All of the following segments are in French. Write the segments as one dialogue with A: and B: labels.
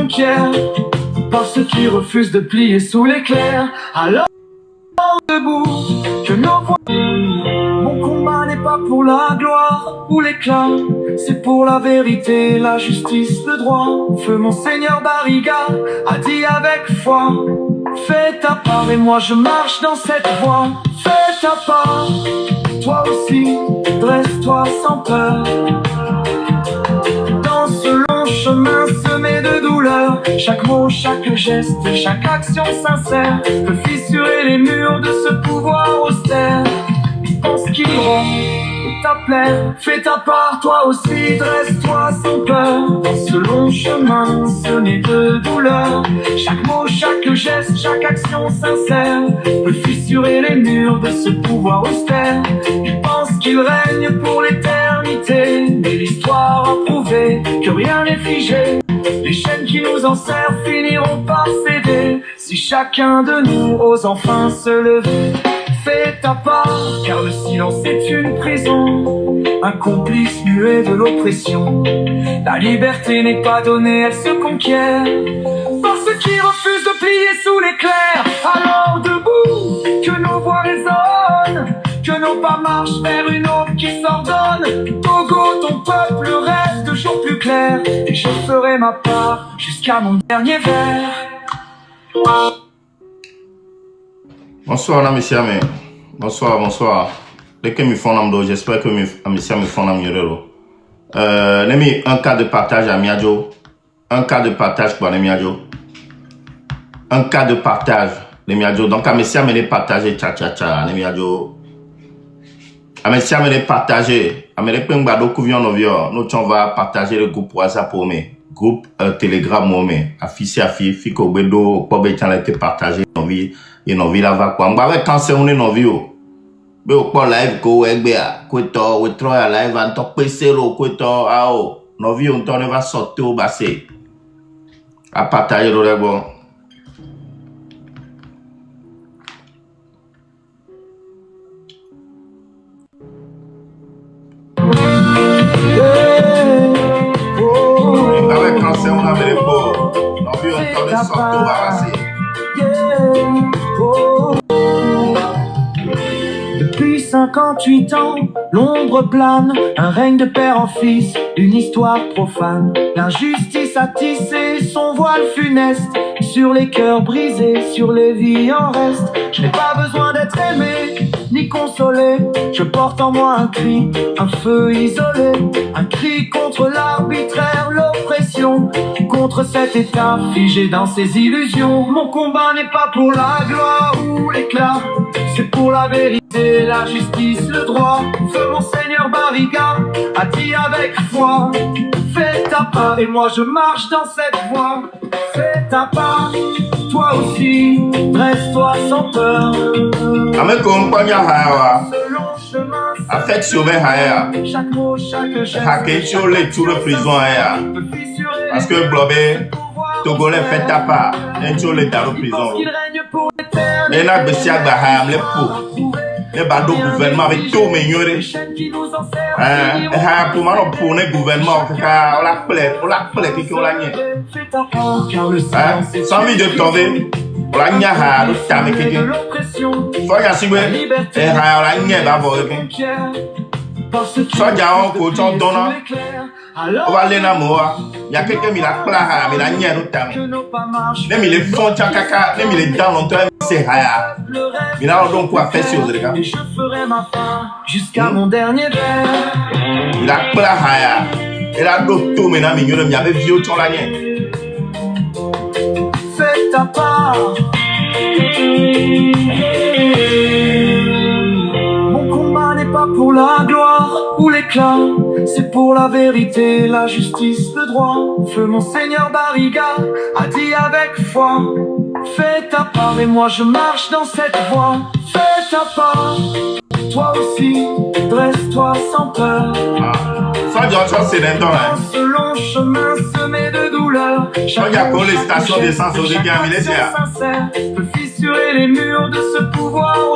A: conquiert par ceux qui refusent de plier sous l'éclair. Alors debout, que nos voix. Mon combat n'est pas pour la gloire ou l'éclat, c'est pour la vérité, la justice, le droit. Feu Monseigneur Barriga a dit avec foi, fais ta part et moi je marche dans cette voie. Fais ta part, toi aussi, dresse-toi sans peur. Dans ce long chemin semé de douleur, chaque mot, chaque geste, chaque action sincère peut fissurer les murs de ce pouvoir austère. Pense qu'il rend ta plaire, fais ta part, toi aussi, dresse-toi sans peur. Dans ce long chemin semé de douleur, chaque mot, chaque geste, chaque action sincère peut fissurer les murs de ce pouvoir austère. Il pense qu'il règne pour l'éternité, mais l'histoire a prouvé que rien n'est figé. Les chaînes qui nous enserrent finiront par céder si chacun de nous ose enfin se lever. Fais ta part, car le silence est une prison, un complice muet de l'oppression. La liberté n'est pas donnée, elle se conquiert par ceux qui refusent de plier sous l'éclair. Alors debout, que nos voix résonnent, que nos pas marchent vers une aube qui s'ordonne. Togo, ton peuple rêve de jours plus clairs, et je ferai ma part jusqu'à mon dernier vers.
B: Bonsoir, monsieur. Bonsoir, bonsoir. Dès que me font l'amdo, j'espère que monsieur me font l'amdo. Nemi, un cas de partage à Miadjo. Un cas de partage pour Miadjo. Un cas de partage de Miadjo. Donc, à monsieur me les partager, tcha, Miadjo. À monsieur me les partager. À me les pengbado kouvion novio. Nous, on va partager le groupe WhatsApp pour me. Groupe Telegram pour me. Affiché, Fiko Bedo, Kobe, t'en a été partagé. Et non vi la va quoi m'ba quand c'est on est non vi o be o po live ko egbe a ko to we tro ya live an to pc ro ko to a o non vi on to ne va sortir au basé à partager le bon avec quand c'est on a les beaux non vi on to ne sortir au basé.
A: Depuis 58 ans, l'ombre plane, un règne de père en fils, une histoire profane. L'injustice a tissé son voile funeste sur les cœurs brisés, sur les vies en reste. Je n'ai pas besoin d'être aimé, ni consolé. Je porte en moi un cri, un feu isolé. Un cri contre l'arbitraire, l'oppression, contre cet état figé dans ses illusions. Mon combat n'est pas pour la gloire ou l'éclat, c'est pour la vérité, la justice, le droit. Feu Monseigneur Barriga a dit avec foi, fais ta part et moi je marche dans cette voie. Fais ta part, toi aussi, dresse-toi sans peur.
B: Avec compagnie à avec sauver Haya,
A: chaque mot, chaque geste,
B: Hakecho les tout le prison Haya, parce que Blobé, Togolais fait ta part, et tu les dans la prison. Et là, Bessia Baham, les pauvres, les badauds gouvernement avec tout meilleur. Pour moi, pour le gouvernement, on la plaît, qui on la nie. Sans envie de tomber. La nya ha do tame keke so ya sigwe e ha la nya ba bo ke so ja on ko ton dona o va le na moa ya keke mi la pla ha mi la nya do tame ne mi le font kaka ne mi le dans longtemps c'est ha ya mi la donc quoi faire sur le gars
A: je ferai ma part jusqu'à mon dernier verre.
B: La pla ha ya et la do to me na mi nyoro mi ave vieux ton la nya.
A: Fais ta part. Mon combat n'est pas pour la gloire ou l'éclat, c'est pour la vérité, la justice, le droit. Feu Monseigneur Barriga a dit avec foi, fais ta part et moi je marche dans cette voie. Fais ta part, toi aussi, dresse-toi sans peur.
B: Ça dit autre chose, c'est d'un
A: ce long chemin semé de douleur.
B: Regarde pour les stations d'essence au dégât militaire.
A: Peut fissurer les murs de ce pouvoir.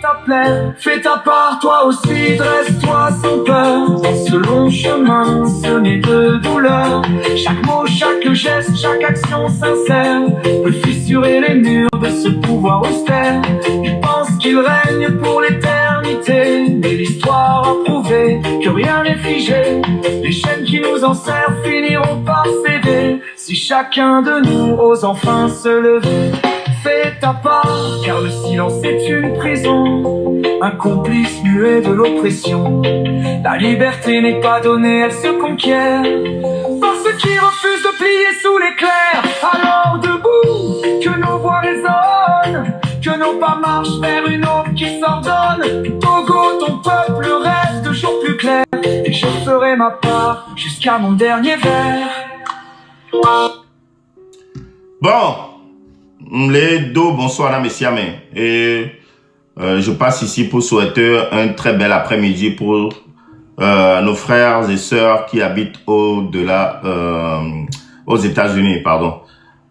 A: ta plaie. Fais ta part, toi aussi, dresse-toi sans peur. Dans ce long chemin semé de douleur, chaque mot, chaque geste, chaque action sincère peut fissurer les murs de ce pouvoir austère. Il pense qu'il règne pour l'éternité, mais l'histoire a prouvé que rien n'est figé. Les chaînes qui nous enserrent finiront par céder si chacun de nous ose enfin se lever. Fais ta part, car le silence est une prison, un complice muet de l'oppression. La liberté n'est pas donnée, elle se conquiert par ceux qui refusent de plier sous l'éclair. Alors debout, que nos voix résonnent, que nos pas marchent vers une aube qui s'ordonne. Togo, ton peuple rêve de jours plus clairs, et je ferai ma part jusqu'à mon dernier vers.
B: Bon, les deux, bonsoir, messieurs. Et je passe ici pour souhaiter un très bel après-midi pour nos frères et sœurs qui habitent au-delà, aux États-Unis, pardon.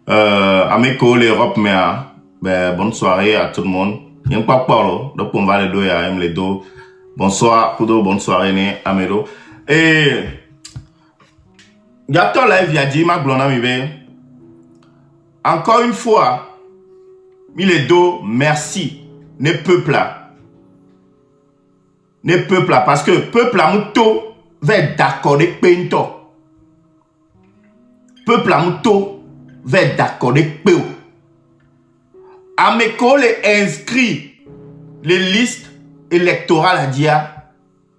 B: À mes collègues l'Europe, mais bonne soirée à tout le monde. Il n'y a pas de parole, donc on va les deux, les deux. Bonsoir, Kudo, bonne soirée, Amédo. Et, Gapton Live, il y a dit, ma glona, encore une fois, les deux, merci, ne peuple là. Ne peuple là, parce que peuple là, mouto, va être d'accord avec Pento. Peuple là, mouto, va être d'accord avec Peo. À mes collègues inscrits, les listes électorales à dire,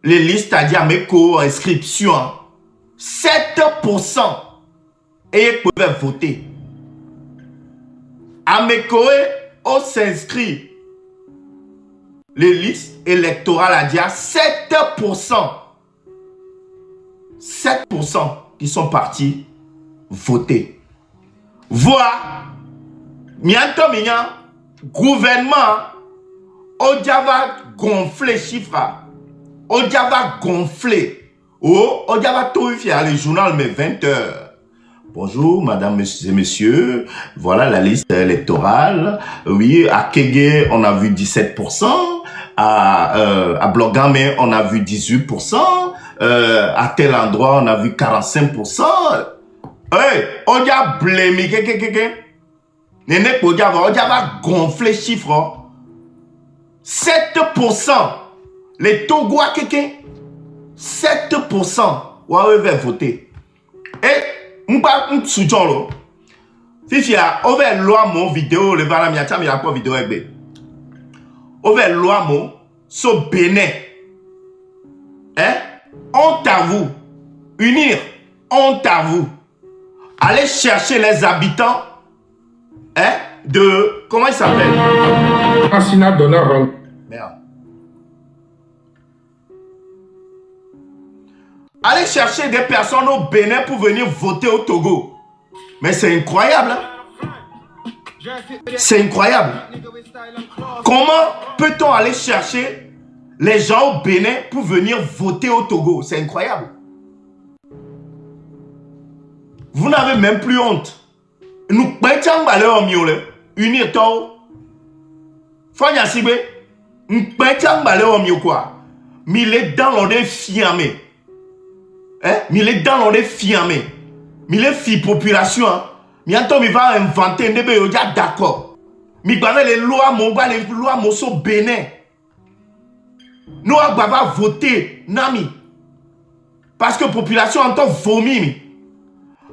B: les listes à dire, mes co-inscriptions, 7% et ils peuvent voter. À mes collègues, on s'inscrit, les listes électorales à dire, 7%. 7% qui sont partis voter. Voilà, mianto mignan, gouvernement, on va gonfler chiffres, on va gonfler, on va tout faire le journal mais 20 heures. Bonjour, madame et messieurs, voilà la liste électorale. Oui, à Kege, on a vu 17%, à Blogame, on a vu 18%, à tel endroit, on a vu 45%. Hey, on a blémé, on va gonfler chiffres. 7%, les Togois, 7%, ouais, va voter. Et, Fifia, on va loi mon vidéo, le valam yata mi rapport vidéo avec on va loi mon so Bénin. Honte à vous. Unir, honte à vous. Allez chercher les habitants de, comment il s'appelle?
C: Assina Donner.
B: Merde. Allez chercher des personnes au Bénin pour venir voter au Togo. Mais c'est incroyable. Hein? C'est incroyable. Comment peut-on aller chercher les gens au Bénin pour venir voter au Togo? C'est incroyable. Vous n'avez même plus honte. Nous pétons balé mieux. Unir toi. Fanya Sibé. Nous pétons balé mieux quoi. Mais il est dans l'ordre fiamé. Mais il est dans l'ordre fiamé. Mais les filles population, bientôt il va inventer un débat, d'accord. Mais les lois, les lois, mon Bénin. Nous allons voter, Nami. Parce que la population entend vomir.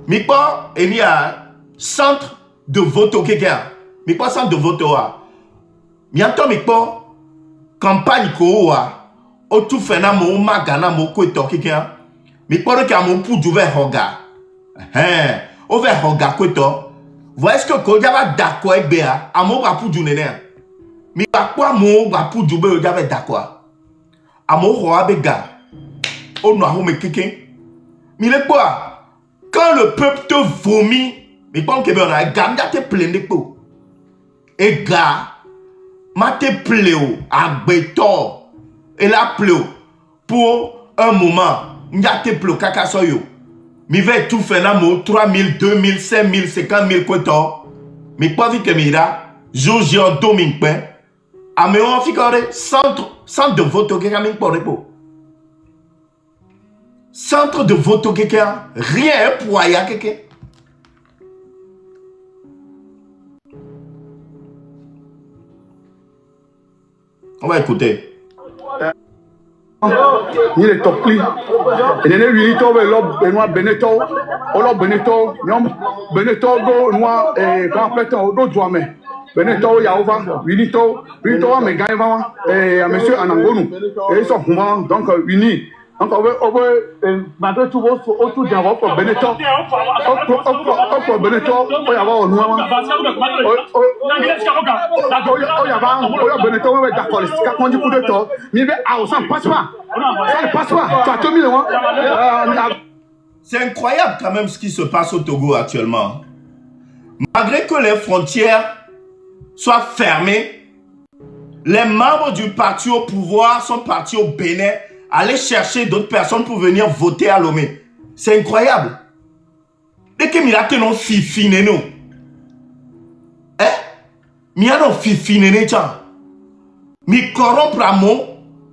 B: Mais pas, il y a centre de vote au Kéka. Mais pas centre de vote au A. Bientôt, mais pas campagne au A. Au tout fait, mon magana, mon koto Kéka. Mais pas que mon pou du verre regard. On va regarder quoi. Voyez ce que Kodia va d'accord avec Béa. À mon rapport du néné. Mais à quoi mon rapport du Béa va d'accord. À mon roi Béga. On a me quelqu'un. Mais le quoi. Quand le peuple te vomit. Mais quand que on a gardé te plein de peau. Et gars. Ma te pléo. À béton. Et la pléo. Pour un moment. M'ya te pléo kaka soyo. Mi va tout faire là, 3 000, 2 000, 5 000, 50 000 quoi. Mais pas vite que mira, Jojo Domingue, Améon Fikore, centre de vote Kekamin Porepo. Centre de vote Keka, rien pour Aya Keke. On va écouter.
C: Il est top clean. Et il est unito, Benoît Beneto, Olo Beneto, Nyom Beneto, Noir, et quand fait un autre joueur. Beneto, Yaova, unito, unito, mais gagnant, et à monsieur Anangonou. Et ils sont donc unis. Donc, on va malgré tout, autour d'un pour Beneto, pour Beneto, on y avoir au noir. On y avoir Beneto, on va d'accord, les 4 coup de temps, mais ça ne passe pas. Ça ne passe pas. Tu as tout mis,
B: C'est incroyable quand même ce qui se passe au Togo actuellement. Malgré que les frontières soient fermées, les membres du parti au pouvoir sont partis au Bénin aller chercher d'autres personnes pour venir voter à Lomé. C'est incroyable. Dès que Mila non fifi neno. Hein? Mila non fifi nene tiens. Mi corrompre à mo,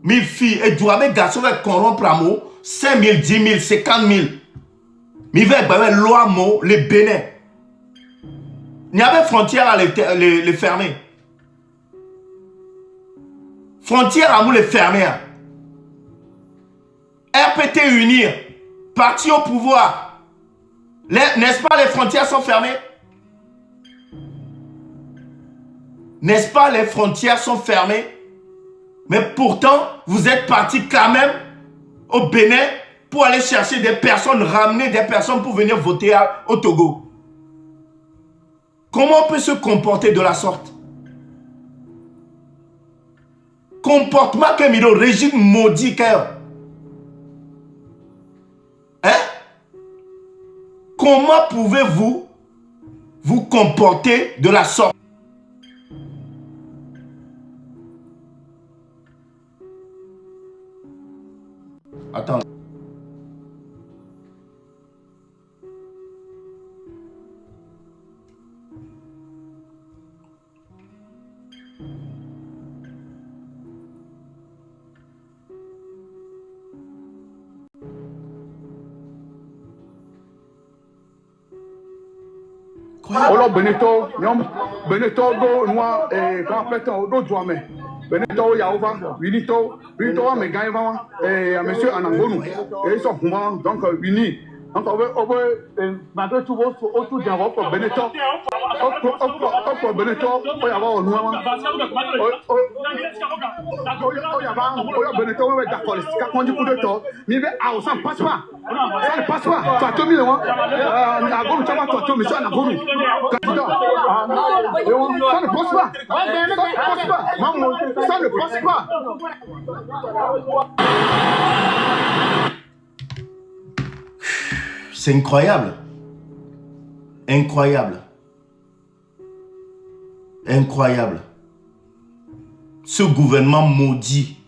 B: mi fi et doit garçon va corrompre à mo 5 000, 10 000, 50 000. Mi va bah loi mo les Bénin. Il y avait frontières à les fermer. Frontières à nous les fermer. RPT unir, parti au pouvoir. N'est-ce pas les frontières sont fermées? N'est-ce pas les frontières sont fermées? Mais pourtant, vous êtes partis quand même au Bénin pour aller chercher des personnes, ramener des personnes pour venir voter au Togo. Comment on peut se comporter de la sorte? Comportement que le régime maudit cœur. Hein? Comment pouvez-vous vous comporter de la sorte? Attends.
C: Olo Beneto, Nyom Beneto, Noir, et quand fait un autre joueur. Beneto, Yaova, unito, mais gagnant, et à monsieur Anangonou. Et ils sont donc unis. Donc on va malgré tout, autour d'un pour Beneto, pour Beneto, on y avoir au noir. On y avoir Beneto, on va d'accord, les 4 coup de temps, mais ça ne passe pas. Ça ne passe pas. Tu as tout mis, Anangonou, tu vas tout, monsieur Anangonou. Candidat. Ça ne passe pas. Ça ne passe pas.
B: C'est incroyable. Incroyable. Incroyable. Ce gouvernement maudit.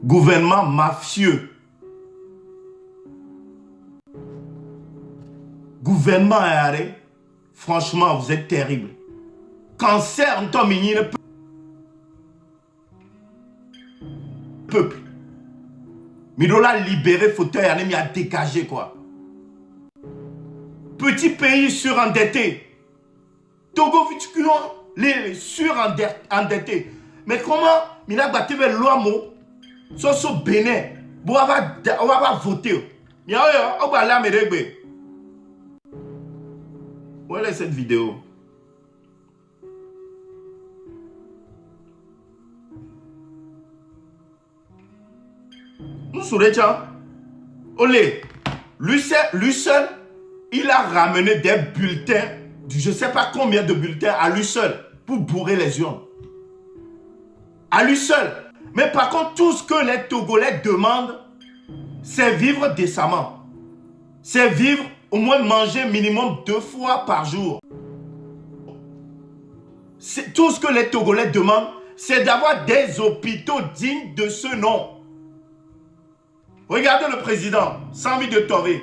B: Gouvernement mafieux. Gouvernement arrêt. Franchement, vous êtes terrible. Cancer, on le peuple. Midola libéré, fauteuil, il a dégagé quoi. Petit pays surendetté. Togo Vitukulon, les surendettés. Mais comment il a battu le loamo, so Bénin, on va voter. On va aller à Médégbe. Voilà cette vidéo. Nous sourions. Olé, lui seul, il a ramené des bulletins, je ne sais pas combien de bulletins à lui seul pour bourrer les urnes. À lui seul. Mais par contre, tout ce que les Togolais demandent, c'est vivre décemment. C'est vivre, au moins manger minimum 2 fois par jour. Tout ce que les Togolais demandent, c'est d'avoir des hôpitaux dignes de ce nom. Regardez le président, sans envie de torrer.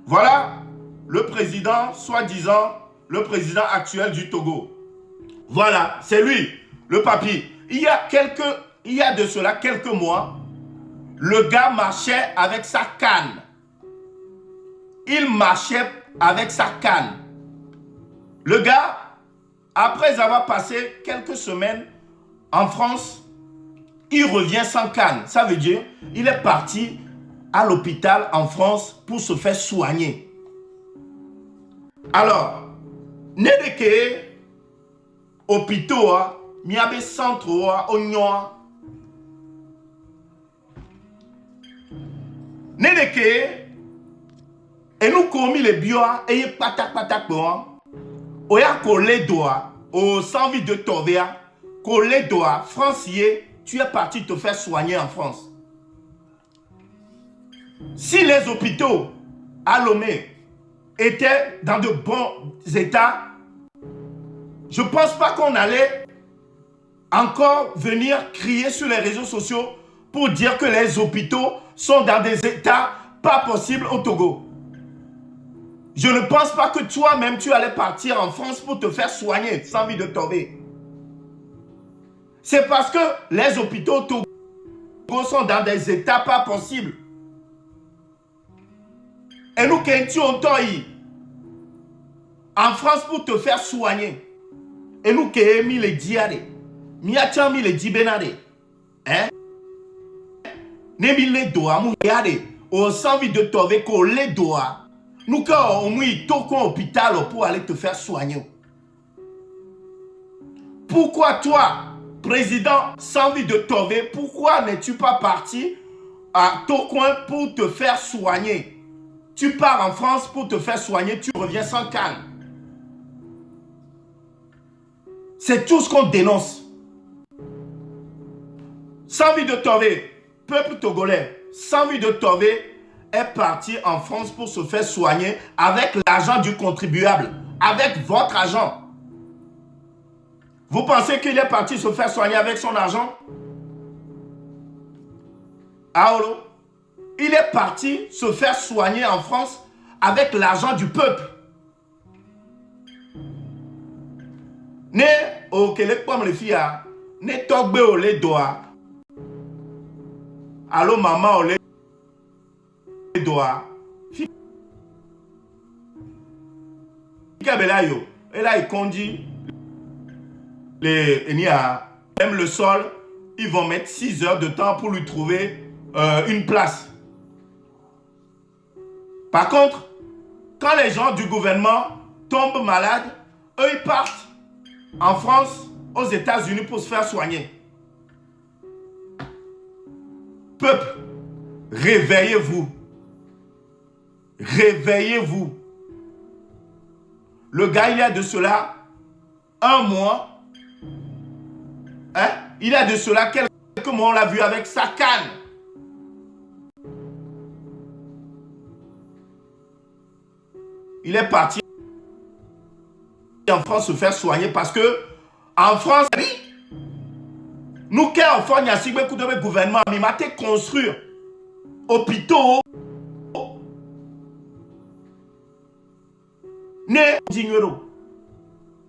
B: Voilà le président, soi-disant, le président actuel du Togo. Voilà, c'est lui, le papy. Il y a de cela quelques mois, le gars marchait avec sa canne. Il marchait avec sa canne. Le gars, après avoir passé quelques semaines en France, il revient sans canne. Ça veut dire il est parti à l'hôpital en France pour se faire soigner. Alors, Nedeke, hôpitaux, miabe centre, onyo. Nedeke, et nous commis les bio, et patak patak bon. Oya collé doigt, au sans vie de Tovea, collé doigt, francier, tu es parti te faire soigner en France. Si les hôpitaux à Lomé étaient dans de bons états, je ne pense pas qu'on allait encore venir crier sur les réseaux sociaux pour dire que les hôpitaux sont dans des états pas possibles au Togo. Je ne pense pas que toi-même tu allais partir en France pour te faire soigner sans vie de tomber. C'est parce que les hôpitaux au Togo sont dans des états pas possibles. Et nous, quand tu entends en France pour te faire soigner, et nous, qui avons mis les diarrhées, nous avons mis les dibenarés, hein? Nous avons mis les doigts, nous avons envie de trouver que les doigts, nous avons mis tout l'hôpital pour aller te faire soigner. Pourquoi toi, président, sans envie de trouver, pourquoi n'es-tu pas parti à Tocoin pour te faire soigner? Tu pars en France pour te faire soigner, tu reviens sans canne. C'est tout ce qu'on dénonce. Sans envie de trouver, peuple togolais, sans envie de trouver, est parti en France pour se faire soigner avec l'argent du contribuable, avec votre argent. Vous pensez qu'il est parti se faire soigner avec son argent? Aolo, il est parti se faire soigner en France avec l'argent du peuple. Ne au Québec comme les filles, ne togbe au lait doigt. Allô maman au lait doigt. Et là il conduit même le sol, ils vont mettre 6 heures de temps pour lui trouver une place. Par contre, quand les gens du gouvernement tombent malades, eux ils partent en France, aux États-Unis pour se faire soigner. Peuple, réveillez-vous. Réveillez-vous. Le gars, il y a de cela un mois. Hein? Il y a de cela quelques mois, on l'a vu avec sa canne. Il est parti en France se faire soigner parce que en France, nous qui avons fait le gouvernement, mais m'a construire hôpitaux.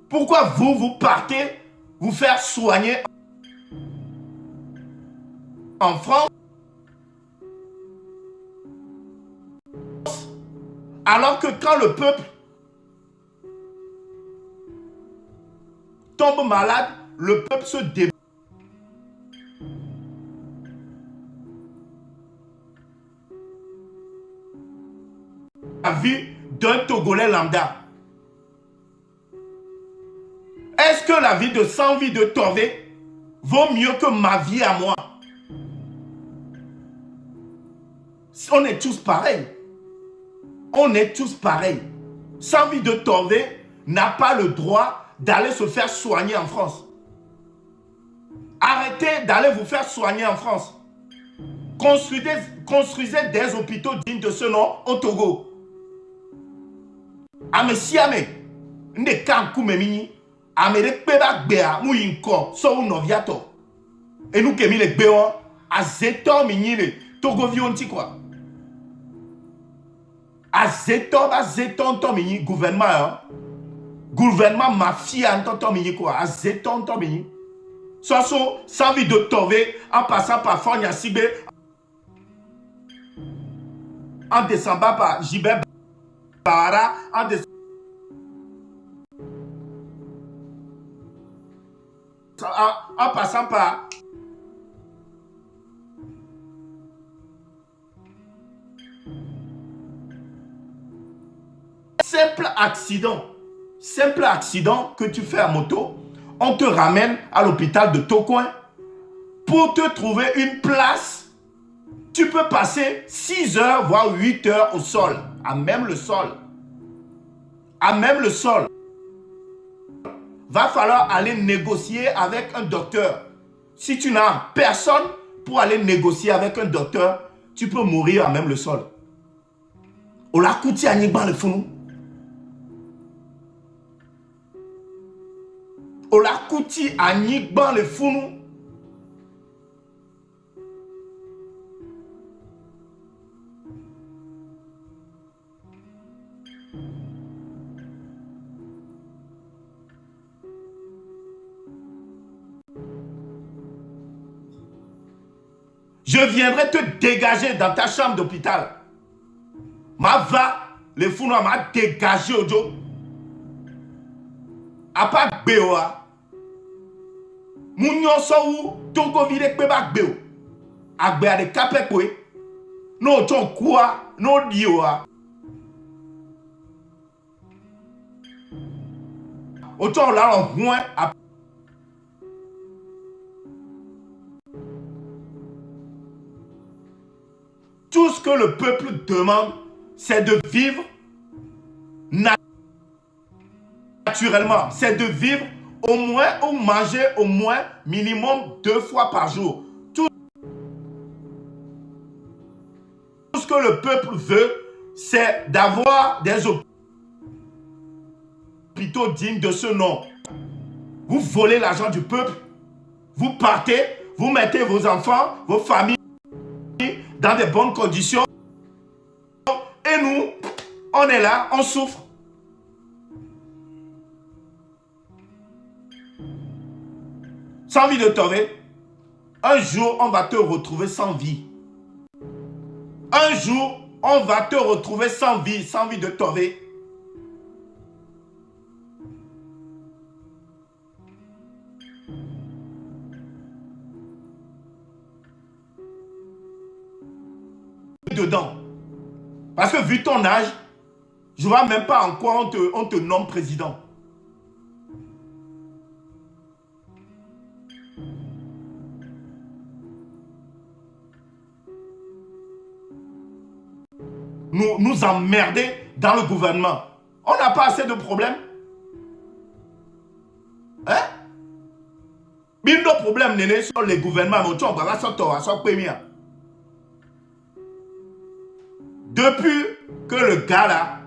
B: Pourquoi vous partez vous faire soigner en France alors que quand le peuple tombe malade, le peuple se débat. La vie d'un Togolais lambda. Est-ce que la vie de 100 vies de Tové vaut mieux que ma vie à moi? On est tous pareils. On est tous pareils. 100 vies de Tové n'a pas le droit d'aller se faire soigner en France. Arrêtez d'aller vous faire soigner en France. Construisez des hôpitaux dignes de ce nom au Togo. Ame siame, nde kanku memini, ame de peba gbea mu yinko so unoviato. Et nous kemi le gbeo a zeto minile Togo vionti quoi. Azéton tomini gouvernement gouvernement mafia tomini quoi azéton tomini soso sans vie de Tové en passant par Fonya Sibé en descendant par Jibé Bara en passant par simple accident que tu fais à moto, on te ramène à l'hôpital de Tokoin pour te trouver une place. Tu peux passer 6 heures, voire 8 heures au sol, à même le sol. À même le sol. Va falloir aller négocier avec un docteur. Si tu n'as personne pour aller négocier avec un docteur, tu peux mourir à même le sol. On l'a coûté à Nigban le fou. On l'a coûté à Nigban le fou. Je viendrai te dégager dans ta chambre d'hôpital. Ma va, le fou m'a dégagé au dos. A pas béoa. Mounyon sou, Togo vire kbeba béo. A bé a de kapekwe. No ton quoi, no dioa. Autant là en moins à tout ce que le peuple demande, c'est de vivre naturellement. C'est de vivre au moins ou manger au moins minimum 2 fois par jour. Tout ce que le peuple veut, c'est d'avoir des hôpitaux dignes de ce nom. Vous volez l'argent du peuple, vous partez, vous mettez vos enfants, vos familles dans de bonnes conditions. Et nous, on est là, on souffre. Sans vie de Tové, un jour, on va te retrouver sans vie. Un jour, on va te retrouver sans vie de Tové. Dedans. Parce que vu ton âge, je ne vois même pas en quoi on te nomme président. Nous emmerder dans le gouvernement. On n'a pas assez de problèmes. Hein? Mais nos problèmes n'est sur les gouvernements. Depuis que le gars là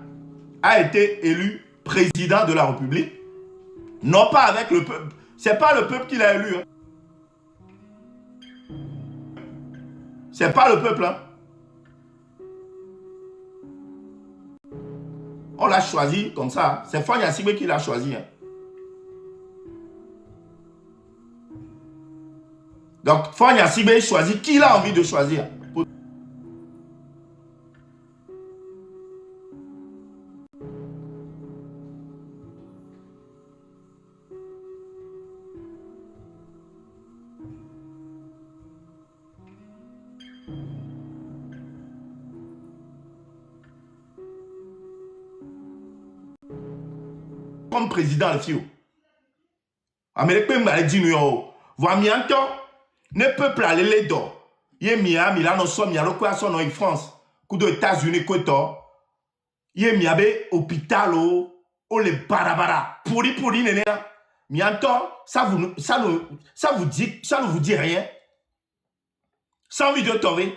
B: a été élu président de la République, non pas avec le peuple. C'est pas le peuple qui l'a élu. Hein. C'est pas le peuple. Hein. On l'a choisi comme ça. C'est Fonya Sibé qui l'a choisi. Hein. Donc, Fonya Sibé choisit qui il a envie de choisir. Comme président, le fio. Amérique m'a dit nous, voix mianto, ne peuple aller les dos. Yé Miami, là, nous sommes, y'a le quoi, son en France, coup de États-Unis, quoi, yé miabe, hôpital, oh, les barabara, pourri, néné, mianto, ça ne vous dit rien. Sans envie de Tové,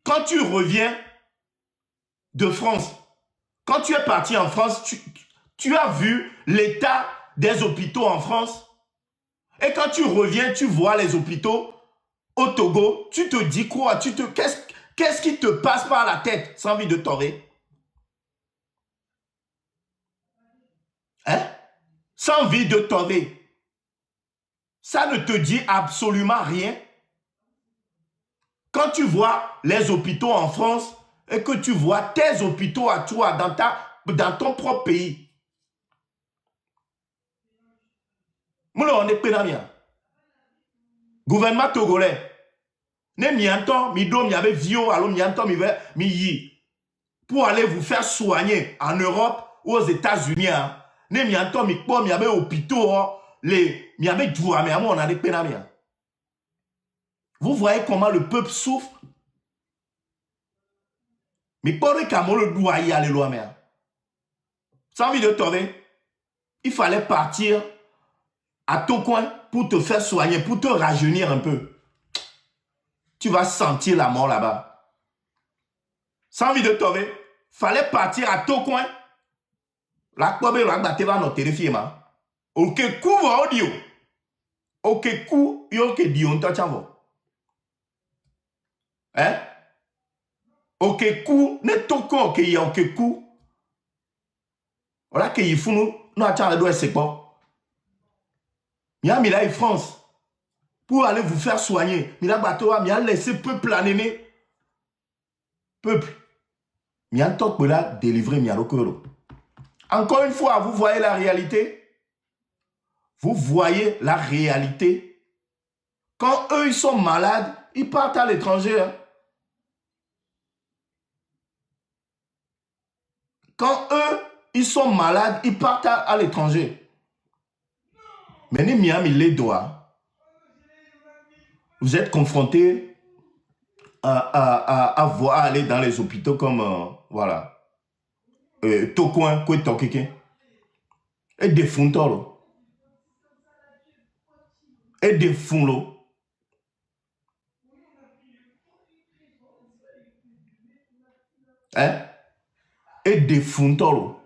B: quand tu reviens de France, quand tu es parti en France, tu as vu l'état des hôpitaux en France. Et quand tu reviens, tu vois les hôpitaux au Togo, tu te dis quoi? Qu'est-ce qui te passe par la tête sans envie de Tové? sans vie de Tové. Ça ne te dit absolument rien. Quand tu vois les hôpitaux en France et que tu vois tes hôpitaux à toi dans ton propre pays. Moulon, on est pénamia. Gouvernement togolais. Ne mianton, mi do mi avait vio, alors mianton mi yi. Pour aller vous faire soigner en Europe ou aux États-Unis. Ne mianton mi po mi avait hôpitaux, mi avait djoua, mais on a des pénamia. Vous voyez comment le peuple souffre? Mais pour le doigt y aller loin, mais sans envie de tomber, il fallait partir à ton coin pour te faire soigner, pour te rajeunir un peu. Tu vas sentir la mort là-bas. Sans envie de tomber, fallait partir à ton coin. La kobe la batte va no terrifier ma. Ok couvre audio. Ok cou yo ke di on ta chavo. Hein? Ok cou ne toko ok ya ok cou. Voilà que yifunu no acha do esepo. Mia mila France pour aller vous faire soigner. Mila bateau a mia laissé peuple anéné. Peuple. Mia tok là délivrer mia lokoro. Encore une fois, vous voyez la réalité? Vous voyez la réalité? Quand eux, ils sont malades, ils partent à l'étranger. Hein? Quand eux, ils sont malades, ils partent à l'étranger. Mais ni Miami les doigts. Vous êtes confrontés à voir aller dans les hôpitaux comme, voilà. Tokoin, quoi tokike. Et des fonds et des fonds. Hein? Et des fonds.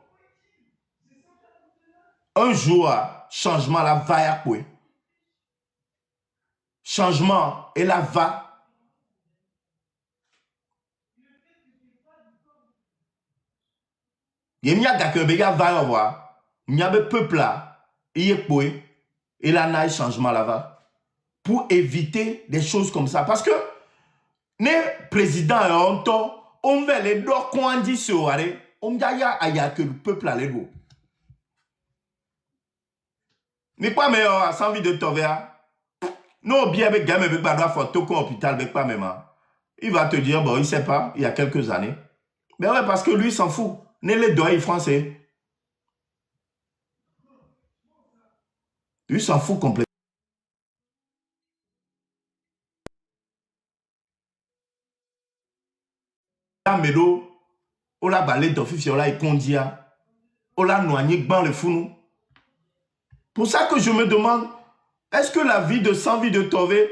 B: Un jour, changement la va à quoi? Changement et la va. Il y a des gens qui va voir. Il y a des peuples là. Il y a quoi? Et là, il y a un changement là-bas. Pour éviter des choses comme ça. Parce que les présidents, on veut les deux qu'on dit sur on dit que le peuple a les deux. Mais pas meilleur, sans vie de tomber. Non, bien avec gamin avec badra photo qu'on hôpital avec pas même. Il va te dire, bon, il sait pas, il y a quelques années. Mais ouais, parce que lui, il s'en fout. Ne les doigts français. Lui, il s'en fout complètement. Mélo, on l'a balé d'office, on l'a écondia, on l'a noigné dans le fou. Pour ça que je me demande, est-ce que la vie de sans vie de Tové,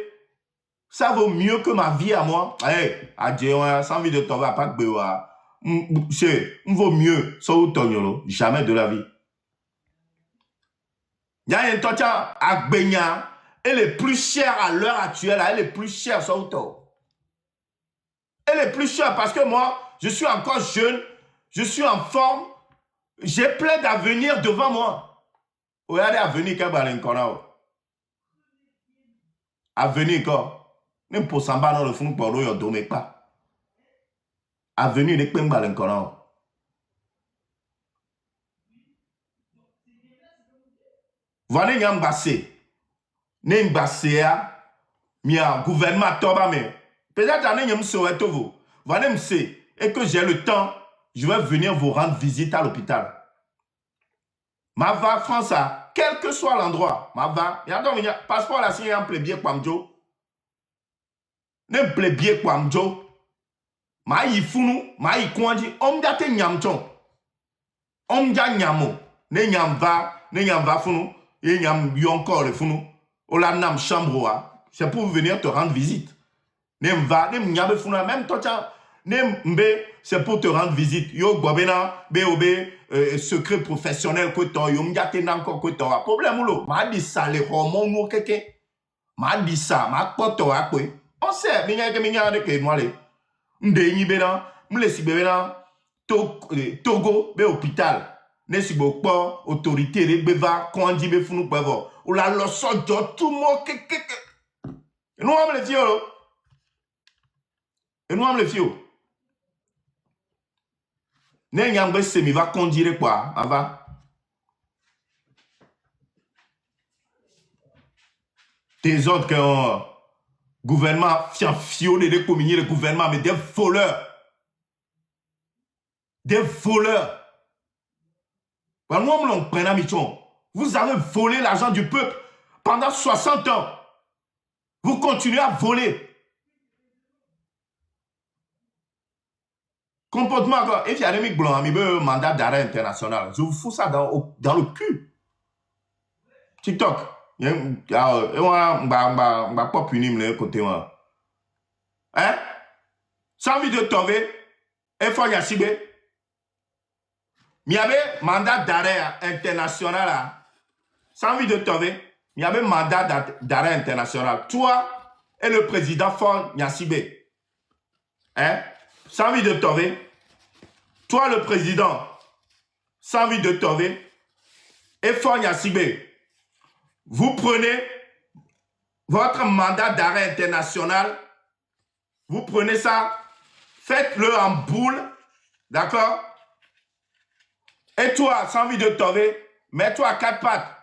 B: ça vaut mieux que ma vie à moi? Hey, adieu, sans vie de Tové, à pas que Béwa. C'est, vaut mieux, ça ou Tonyolo, jamais de la vie. Il y a un tocha à Benya, elle est plus chère à l'heure actuelle, elle est plus chère, ça ou Tonyolo. Elle est plus chère parce que moi, je suis encore jeune, je suis en forme, j'ai plein d'avenir devant moi. Regardez l'avenir qu'il y a encore. Avenir encore. Même pour s'en battre dans le fond, pour l'eau, il n'y a pas. Avenir, il n'y a pas encore. Voilà, il y a un bassé. Il y a un bassé, il y a un gouvernement, peut-être que je me souhaite vous. Voilà, et que j'ai le temps, je vais venir vous rendre visite à l'hôpital. Ma va France, quel que soit l'endroit, ma va, il y a un passeport là, signé en plébien Kwamjo. Ne plébien Kwamjo. Ma y funu, ma y kwandi, omdate nyamchon. Omja nyamo, ne nyam va funu, et nyam yonkor le funu. Ola nam chambre, c'est pour venir te rendre visite. Nem va, nem nyabe funa, même toi, nem mbe, c'est pour te rendre visite. Yo gobena, BOB, secret professionnel que toi, yo m'yate nanko que toi. Problème ou lo, ma dit ça, les hormones ou keke. Ma dit ça, ma poto à quoi. On sait, minya de que moi le. M'de y bena, m'le si bena, Togo, be hôpital. ne si pas autorité rebeva quand dit be funu pevo ou la loso do tout mo que nous am le fio et nous am le fio ne nyambe semi va conduire quoi ava des autres que gouvernement fio de communier le gouvernement mais des voleurs. Vous avez volé l'argent du peuple pendant 60 ans. Vous continuez à voler. Comportement quoi. Et il y a des blancs, il veut un mandat d'arrêt international. Je vous fous ça dans le cul. TikTok. On va pas punir le côté. Hein? Sans envie de tomber, il faut y aller. Il y avait mandat d'arrêt international. Sans envie de tomber, il y avait mandat d'arrêt international. Toi et le président Ford Nyasibé. Hein? Sans envie de tomber. Toi le président, sans envie de tomber. Et Ford Nyasibé. Vous prenez votre mandat d'arrêt international. Vous prenez ça. Faites-le en boule. D'accord? Et toi, sans envie de tomber, mets-toi à quatre pattes.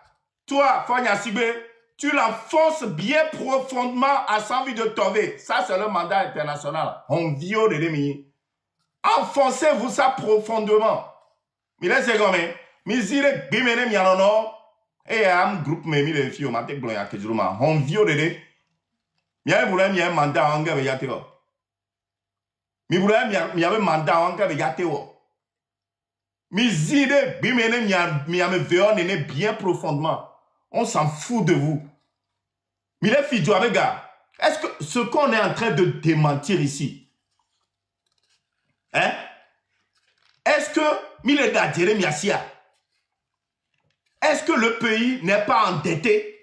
B: Toi, Fonya Sibé, tu l'enfonces bien profondément à sans envie de tomber. Ça, c'est le mandat international. On viole les ennemis. Enfoncez-vous ça profondément. Mais là, c'est comme ça. Mais si les bimene mianono, et un groupe me les filles, on blanc à Kejuruma. On viole les. Mais vous voulez un mandat en guerre, yateo. Mais vous voulez un mandat en guerre, yateo. Mais zide bimene miame veonne bien profondément. On s'en fout de vous. Mais les filles avec gars, est-ce que ce qu'on est en train de démentir ici, hein? Est-ce que mille d'adjere miasia? Est-ce que le pays n'est pas endetté?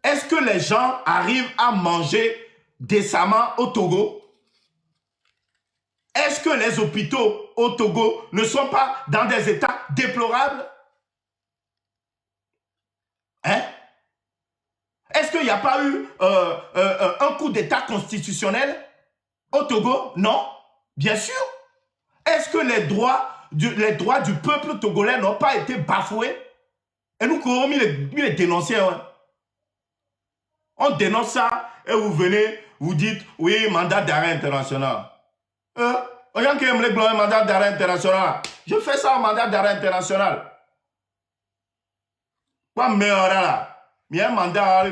B: Est-ce que les gens arrivent à manger décemment au Togo? Est-ce que les hôpitaux au Togo ne sont pas dans des états déplorables? Hein? Est-ce qu'il n'y a pas eu un coup d'état constitutionnel au Togo? Non, bien sûr. Est-ce que les droits du peuple togolais n'ont pas été bafoués? Et nous, comment les dénoncer? Hein? On dénonce ça et vous venez, vous dites, oui, mandat d'arrêt international. Regarde qui aime les blancs, mandat d'arrêt international. Je fais ça en mandat d'arrêt international. Pas meilleur là. Mais un mandat,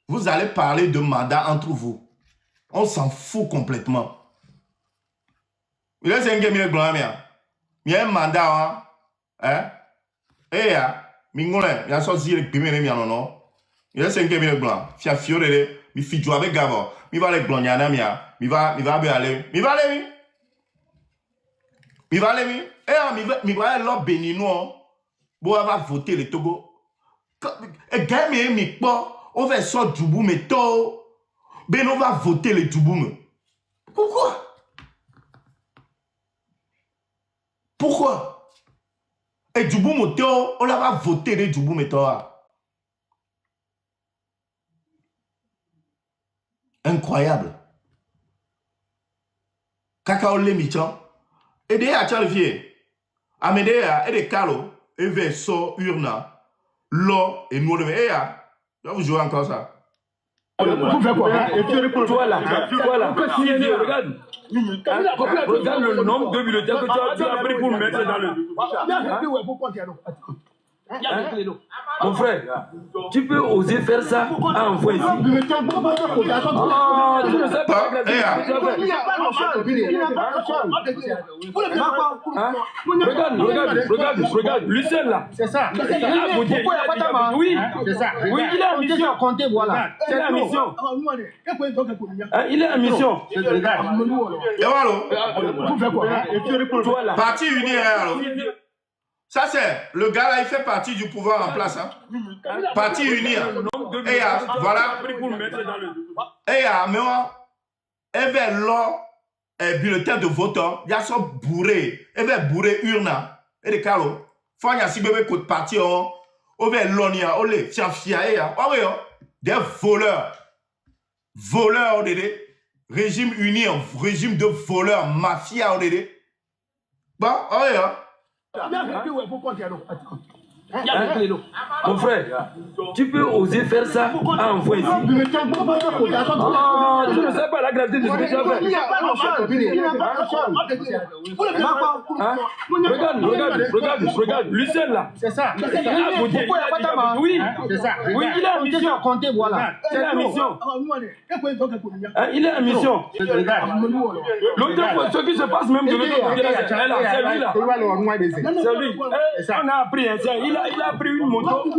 B: vous allez parler de mandat entre vous. On s'en fout complètement. Il est 5 000 blancs, il y a un mandat, hein? Et Mingolin, il y a sorti les premiers non. Il y a 5 000 blancs. Fia fiorele, mi fi jouer avec Gavo. Mi va les blancs, mi va aller. Mi va aller, mi va aller, mi va aller l'autre béninois. Bon, va voter le Togo. Et gagne mi pas, on va sortir du bout, mais tôt. Ben, on va voter le Djouboum. Pourquoi? Pourquoi? Et Djouboum, on va voter le Djouboum et toi. Incroyable. Cacao le michan. Et des achalviers. Amédéa et des calos. Et verso urna. L'eau et nous le veillons. Je vais vous jouer encore ça.
D: Vous faites quoi? Toi là, regarde. Regarde le nombre de bulletins que tu as pris pour mettre dans le... Mon frère, tu peux oser faire ça à un fois ici. Tu ne sais pas. Regarde, Lucien là. C'est ça. Oui, il est en mission. C'est la mission. Il est en mission.
B: Vous faites quoi? Parti uni. Ça c'est, le gars là il fait partie du pouvoir en place. Hein? Parti uni. Et voilà. Et mais et vers l'or bulletin de vote, il y a son bourré, il va bourré urne, et des calo. Faut y a si bébé côté parti, on va l'onia, on les fiafiaé, des voleurs. Voleurs, régime uni, régime de voleurs, mafia, bon,
D: Mon frère, tu peux oser faire ça à un point ici. Tu ne sais pas la gravité de ce que tu as fait. Regarde, Lucien là. C'est ça. Oui, c'est ça. Oui, il est en mission. C'est la mission. Il est en mission. L'autre fois, ce qui se passe même de l'autre côté, c'est lui là. C'est lui. On a appris, il a pris une moto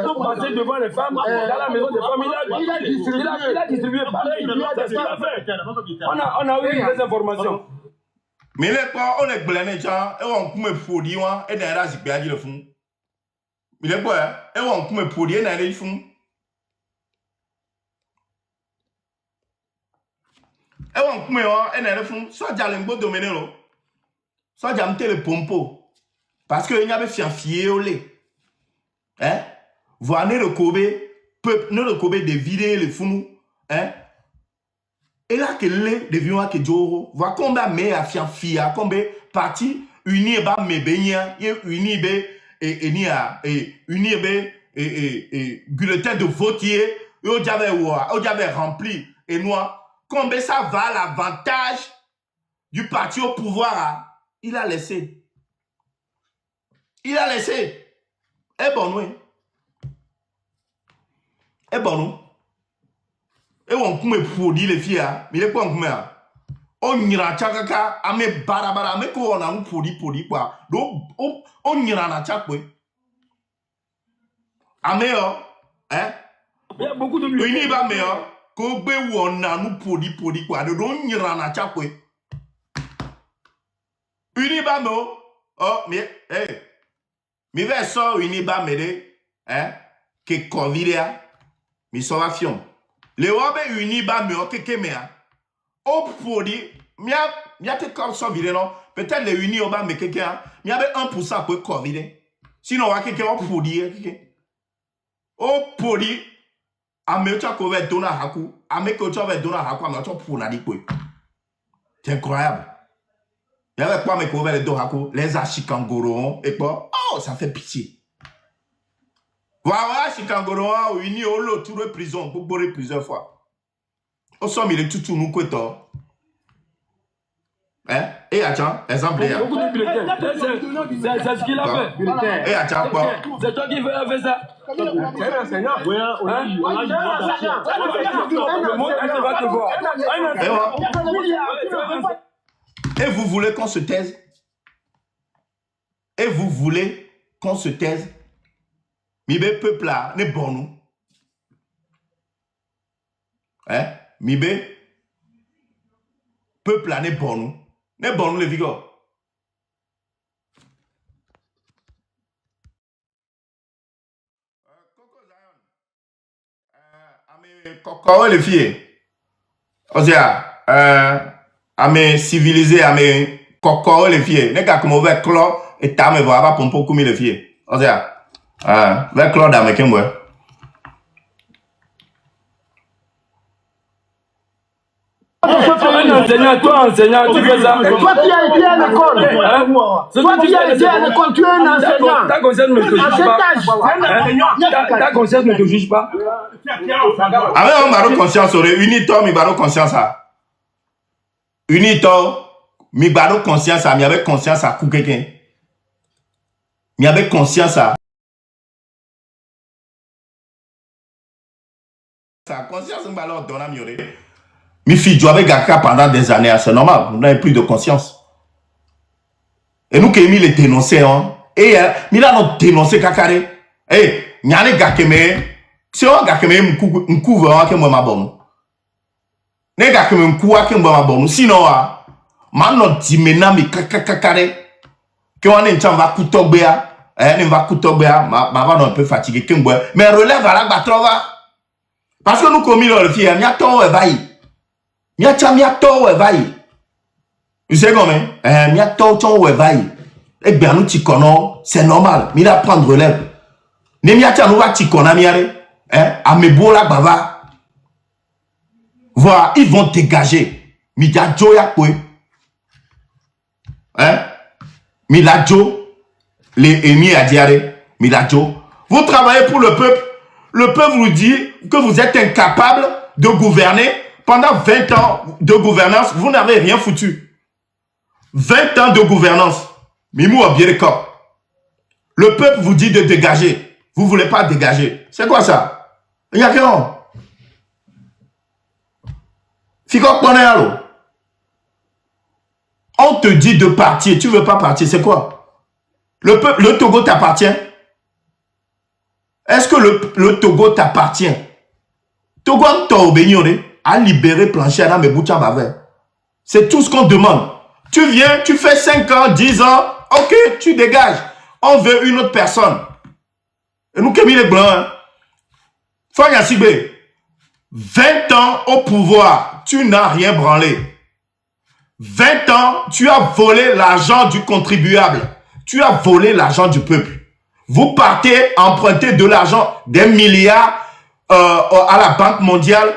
D: pour passer devant les femmes dans la maison des femmes. Il a distribué pareil. C'est ce qu'il a fait. On a eu des informations.
B: Mais les quoi, on est blâmé, et on peut me produire, et d'ailleurs, c'est bien dit le fond. Mais les quoi, et on peut me produire, et d'ailleurs, le fond. Et on peut me voir, et d'ailleurs, le fond. Soit j'ai l'imbo dominé, soit j'ai mis le pompo. Parce qu'il y avait fait un fier au lait. Hein? Voir le Kobe, peuple, le Kobe de vider le fou. Hein? Et là, que les devions que Djoro, voir combien mais à fian fia, combien parti unis ba me benya, unis be unis be bulletin de votier, on j'avais rempli et noir. Combien ça va l'avantage du parti au pouvoir? Il a laissé. Il a laissé. Eh bon, oui. Eh bon, nous. Et on peut me produire les filles, mais les quoi on peut on ira chakaka, ame barabara, ame ko on a nous produit quoi. Donc, on ira na chak quoi. Ame hein?
D: Il y a beaucoup de
B: lui. Il va meilleur. Ko be on a nous produit quoi. Donc, on ira na chak quoi. Uni ba me oh, mais, hey. Mais vers ça, uni ba me de, hein? Que Covid mi so va fion. Les robe uni ba me o keke mea. Au produit, mia te comme ça vide non. Peut-être les uni o ba me keke hein. Mia be 1% pour Covid. Sinon wa keke o produit keke. Au produit a me cha ko ve dona haku, a me ko cha ve dona haku, a me cha pour na di ko. C'est incroyable. Il y avait quoi me ko ve le do haku, les achikangoro et quoi. Oh, ça fait pitié. Voilà, Chikangoro, uni au lot, tout le prison, pour boire plusieurs fois. Au somme, il est tout nous quoi. Hein? Et attends, exemple de
D: beaucoup de bulletins. C'est ce qu'il a fait.
B: Et attends, quoi?
D: C'est toi qui as fait ça. C'est un enseignant. Oui, on a le monde, elle va te voir.
B: Et vous voulez qu'on se taise? Et vous voulez qu'on se taise? Mibe peuple là, ne bon nous. Hein? Mibe peuple là, ne bon nous. Ne bon nous les vigor. Coco les filles. Osia, ame civilisé, ame coco les filles. Ne gars comme mauvais clos et t'as me voir pas pour beaucoup les filles. Osia. Avec Claude avec moi.
D: Toi, enseignant, tu fais ça.
E: Toi qui as été à l'école. Toi qui as été à l'école, tu es un enseignant.
D: Ta conscience ne te juge pas. Ta conscience ne te juge pas.
B: Avec un baro conscience, unito, mi baro conscience. Unito, mi baro conscience, mi avec conscience à coup quelqu'un. Mi avec conscience à. Sa conscience me balance dans la mieux. Mi fille joue avec Gaka pendant des années, c'est normal, vous n'avez plus de conscience. Et nous qui mis les dénoncer, hein. Et mi là nous dénoncer Kakare. Eh, nyane Gakeme, si on Gakeme m'couvre que moi ma bonne. Ne Gakeme m'couvre que moi ma bonne. Sinon, maintenant dimena mi Kakare. Que on est en va coutobéa, ne va coutobéa, ma va un peu fatigué que moi. Mais relève à la batrova. Parce que nous commis le fille, mia to e vai. Mia cha mia to e vai. Tu sais comment? Mia tauton wevaille. Et bien nous tikono, c'est normal. Mila prendre relève. Ne mia tia nous va tikona miare. À mes beaux la bava. Voilà, ils vont dégager. Mia joya kwe. Mila jo. Les émis à diaré. Mila jo. Vous travaillez pour le peuple. Le peuple vous dit que vous êtes incapable de gouverner. Pendant 20 ans de gouvernance, vous n'avez rien foutu. 20 ans de gouvernance. Mimou Obierekop. Le peuple vous dit de dégager. Vous ne voulez pas dégager. C'est quoi ça? Il n'y a rien. On te dit de partir. Tu ne veux pas partir. C'est quoi? Le Togo t'appartient? Est-ce que le Togo t'appartient? Togo a libéré Plancher à Meboucha Bavé. C'est tout ce qu'on demande. Tu viens, tu fais 5 ans, 10 ans, ok, tu dégages. On veut une autre personne. Et nous, Kémy les Blancs, Fanya Sibé, 20 ans au pouvoir, tu n'as rien branlé. 20 ans, tu as volé l'argent du contribuable. Tu as volé l'argent du peuple. Vous partez emprunter de l'argent, des milliards à la Banque mondiale.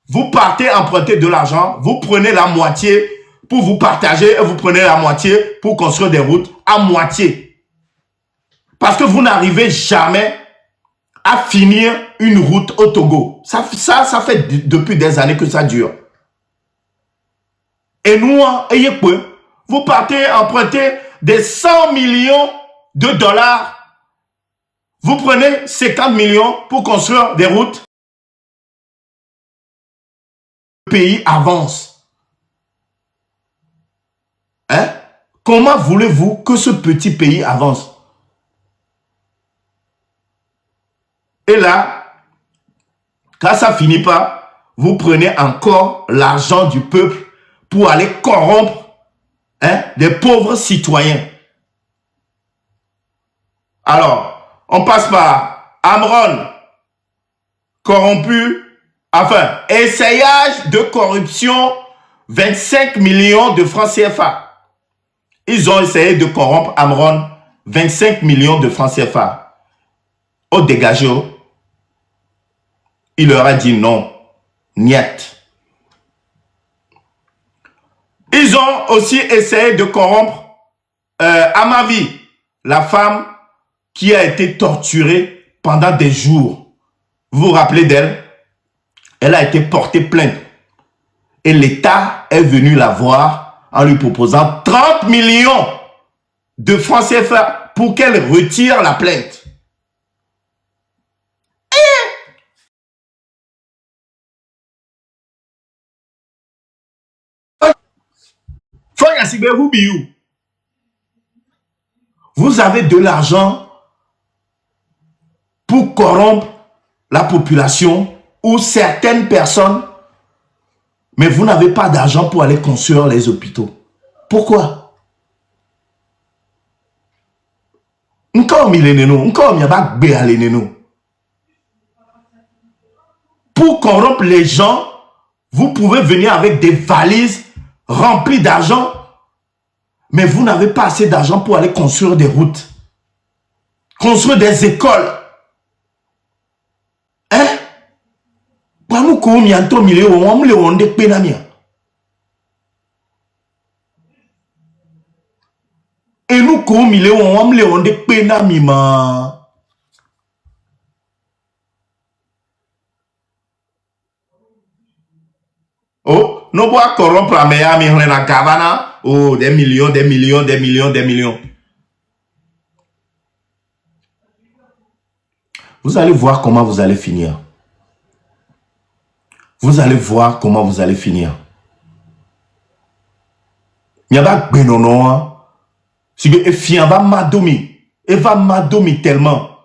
B: Vous partez emprunter de l'argent, vous prenez la moitié pour vous partager et vous prenez la moitié pour construire des routes à moitié. Parce que vous n'arrivez jamais à finir une route au Togo. Ça fait depuis des années que ça dure. Et nous, vous partez emprunter des 100 millions de dollars. Vous prenez 50 millions pour construire des routes. Le pays avance. Comment voulez-vous que ce petit pays avance? Et là, quand ça finit pas, vous prenez encore l'argent du peuple pour aller corrompre des pauvres citoyens. Alors, on passe par Amron, corrompu, enfin, essayage de corruption, 25 millions de francs CFA. Ils ont essayé de corrompre Amron, 25 millions de francs CFA. Au dégagé, il leur a dit non, niet. Ils ont aussi essayé de corrompre Amavi, la femme qui a été torturée pendant des jours. Vous vous rappelez d'elle? Elle a été portée plainte. Et l'État est venu la voir en lui proposant 30 millions de francs CFA pour qu'elle retire la plainte. Vous avez de l'argent pour corrompre la population ou certaines personnes, mais vous n'avez pas d'argent pour aller construire les hôpitaux. Pourquoi? Pour corrompre les gens, vous pouvez venir avec des valises remplies d'argent, mais vous n'avez pas assez d'argent pour aller construire des routes, construire des écoles. Et nous, comme il est, on est pénamima. Oh, nous bois corrompre à Miami, on est à Gavana. Oh, des millions, des millions, des millions, des millions. Vous allez voir comment vous allez finir. Vous allez voir comment vous allez finir. Il y a pas de benono. Si vous va m'adomer, et va m'adomer tellement.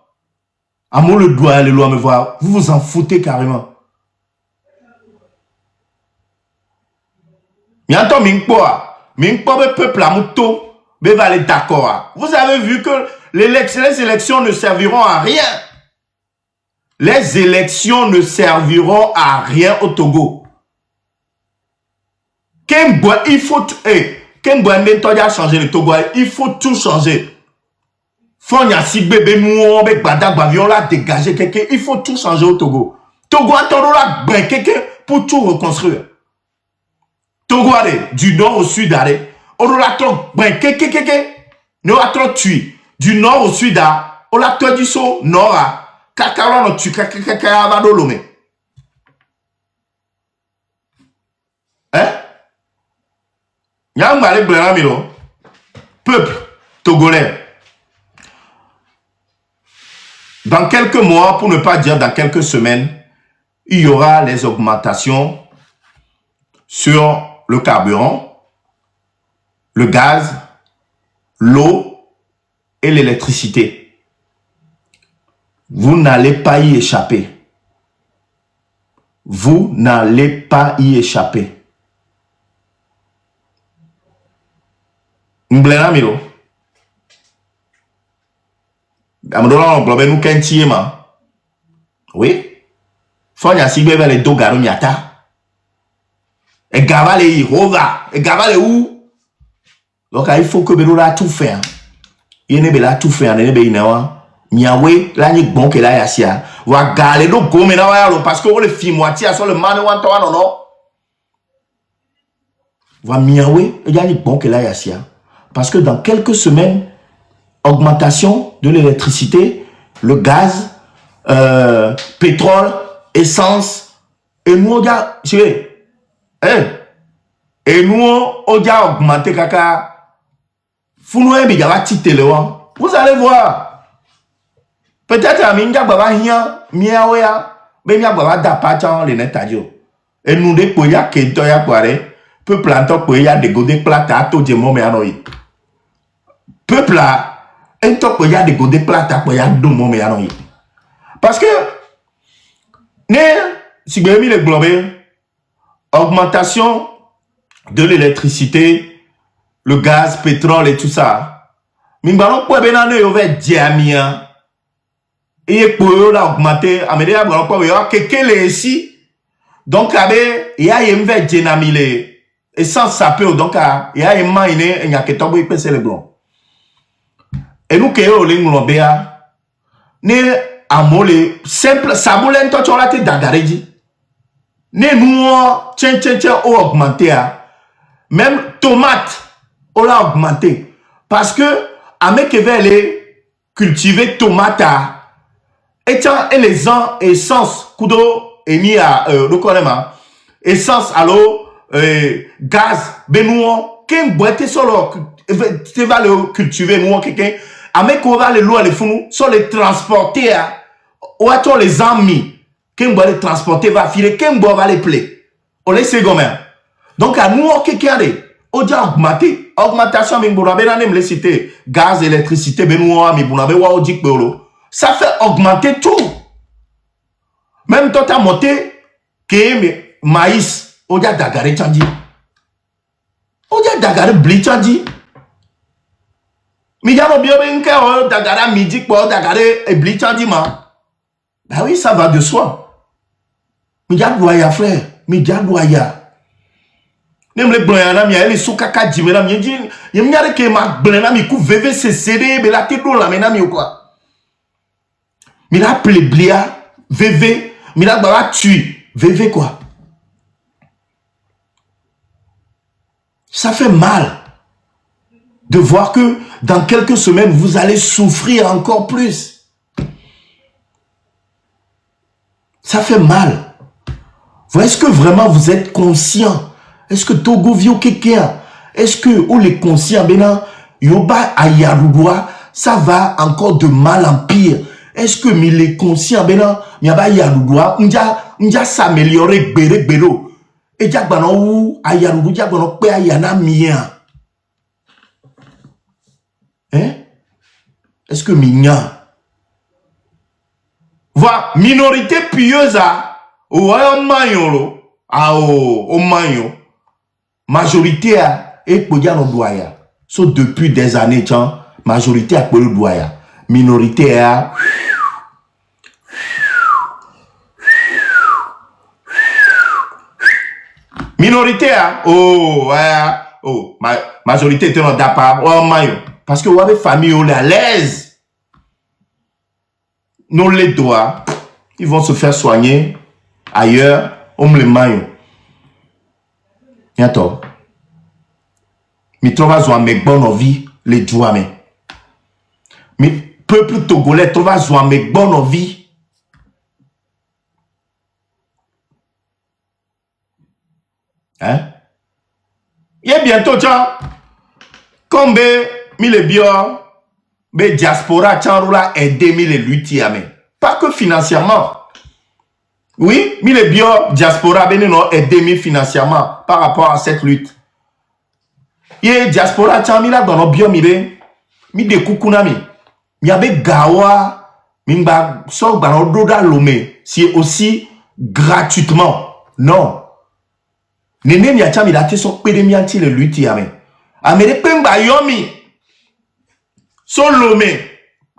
B: Amour le doigt aller loin me voir. Vous vous en foutez carrément. Mianto mingpoa, le peuple à moto, va aller d'accord. Vous avez vu que les élections ne serviront à rien. Les élections ne serviront à rien au Togo. Il faut... Quand Gwende a changé le Togo, il faut tout changer. Il faut tout changer au Togo. Togo a quelqu'un pour tout reconstruire. Togo du nord au sud, on a trop tué. Du nord au sud, on a tout du saut nord à Kakaro, tu Kakaro, hein? Peuple togolais. Dans quelques mois, pour ne pas dire dans quelques semaines, il y aura les augmentations sur le carburant, le gaz, l'eau et l'électricité. Vous n'allez pas y échapper. Vous n'allez pas y échapper. M'blena miro. Amdola nglobe nous kentiema. Oui. Fonya sigbe vers les dogaru nyata. Et gavale Yehova. Et gavale où? Donc il faut que Belola tout faire. Yene bela tout faire. Nene be inawa. Miawe la ni bon que la yasia. Wa gale do gome na wa yalo parce que on le film moitié à sur le mane wan to non non. Wa miawe et ya ni bon que la yasia. Parce que dans quelques semaines, augmentation de l'électricité, le gaz, pétrole, essence, et nous on a, et nous on a augmenté kaka. Vous allez voir. Peut-être à Minga Baba Hia, Miaoya, Bemia Baba Dapachan, les netadio. Et nous des poya qui toya poire, peu planter poya de godé plata à tout diamant mais anoï. Peuple là, un top il y a des godés plata pour y a deux mots mais non. Parce que si vous avez mis le globe, augmentation de l'électricité, le gaz, pétrole et tout ça. Mais bon, pour bien aller au vers diamia et pour la augmenter, améliore bon pour y a quelqu'un les ici. Donc il y a un vers dynamile et sans saper donc il y a un maïné il y a que tomber passer le blanc. Et nous qui sommes les ne amole simple saboulin to chola te dagareji ne nous tiens augmenté même tomate on l'a augmenté parce que avec les cultiver tomate et les ans essence kudo et mis à essence allo gaz benouan qu'un boîte solo tu vas le cultiver nous quelqu'un avec on va les lois les fous sont les transporter ou à les amis qu'un va les transporter va filer qu'un va les plaies on les secondaires donc à nous quelqu'un on a augmenté augmentation mais bon ben les citer gaz électricité ben nous mais bon ben wa dik beolo ça fait augmenter tout même toi t'as monté que maïs on a dagaré tandi on a dagaré bli tandi mais bien que dagara midi pour dagaré et bli tandi ma ben oui ça va de soi mais ya doya frère mais ya doya même les blancs na mi elle sous kaka jimela mi dit il me a que ma blanc na mi ku vv c'est cd mais la tête là mais na mi quoi mais la pléblia vv mais la ba tu vv quoi ça fait mal de voir que dans quelques semaines vous allez souffrir encore plus. Ça fait mal. Est-ce que vraiment vous êtes conscient? Est-ce que Togo vio quelqu'un? Est-ce que ou les conscients bena yoba ayarudoa ça va encore de mal en pire? Est-ce que mi les conscients bena yaba ayarudoa nja s'améliorer bere bero et jak bana ou ayarudo jak bana pe ayana mia? Hein? Est-ce que mignon? Voilà, minorité pieuse à au maillot, au maillot, majorité à et no doya. So depuis des années, tiens, majorité à le doya, minorité à minorité à oh oh, majorité était dans Dapa, oh, mayo. Parce que vous avez famille, on est à l'aise. Nous, les doigts, ils vont se faire soigner ailleurs, on me les maillot. Bientôt. Mais tu vas jouer mes bonnes vies, les doigts, mais peuple togolais, tu vas jouer mes bonnes vies. Hein? Il y a bientôt, tiens, comme les bio, les diaspora, tiens, roula aider les luttes, pas que financièrement. Oui, les bio, diaspora, non aider financièrement par rapport à cette lutte. Il y a diaspora, tiens, là dans nos bio, mi de koukounami, mi abe gawa, mi ba so ba no doda lomé, c'est aussi gratuitement. Non. Nene mi achami la te so pede mi anti le lutti ame. Amere pemba yomi. So lomé.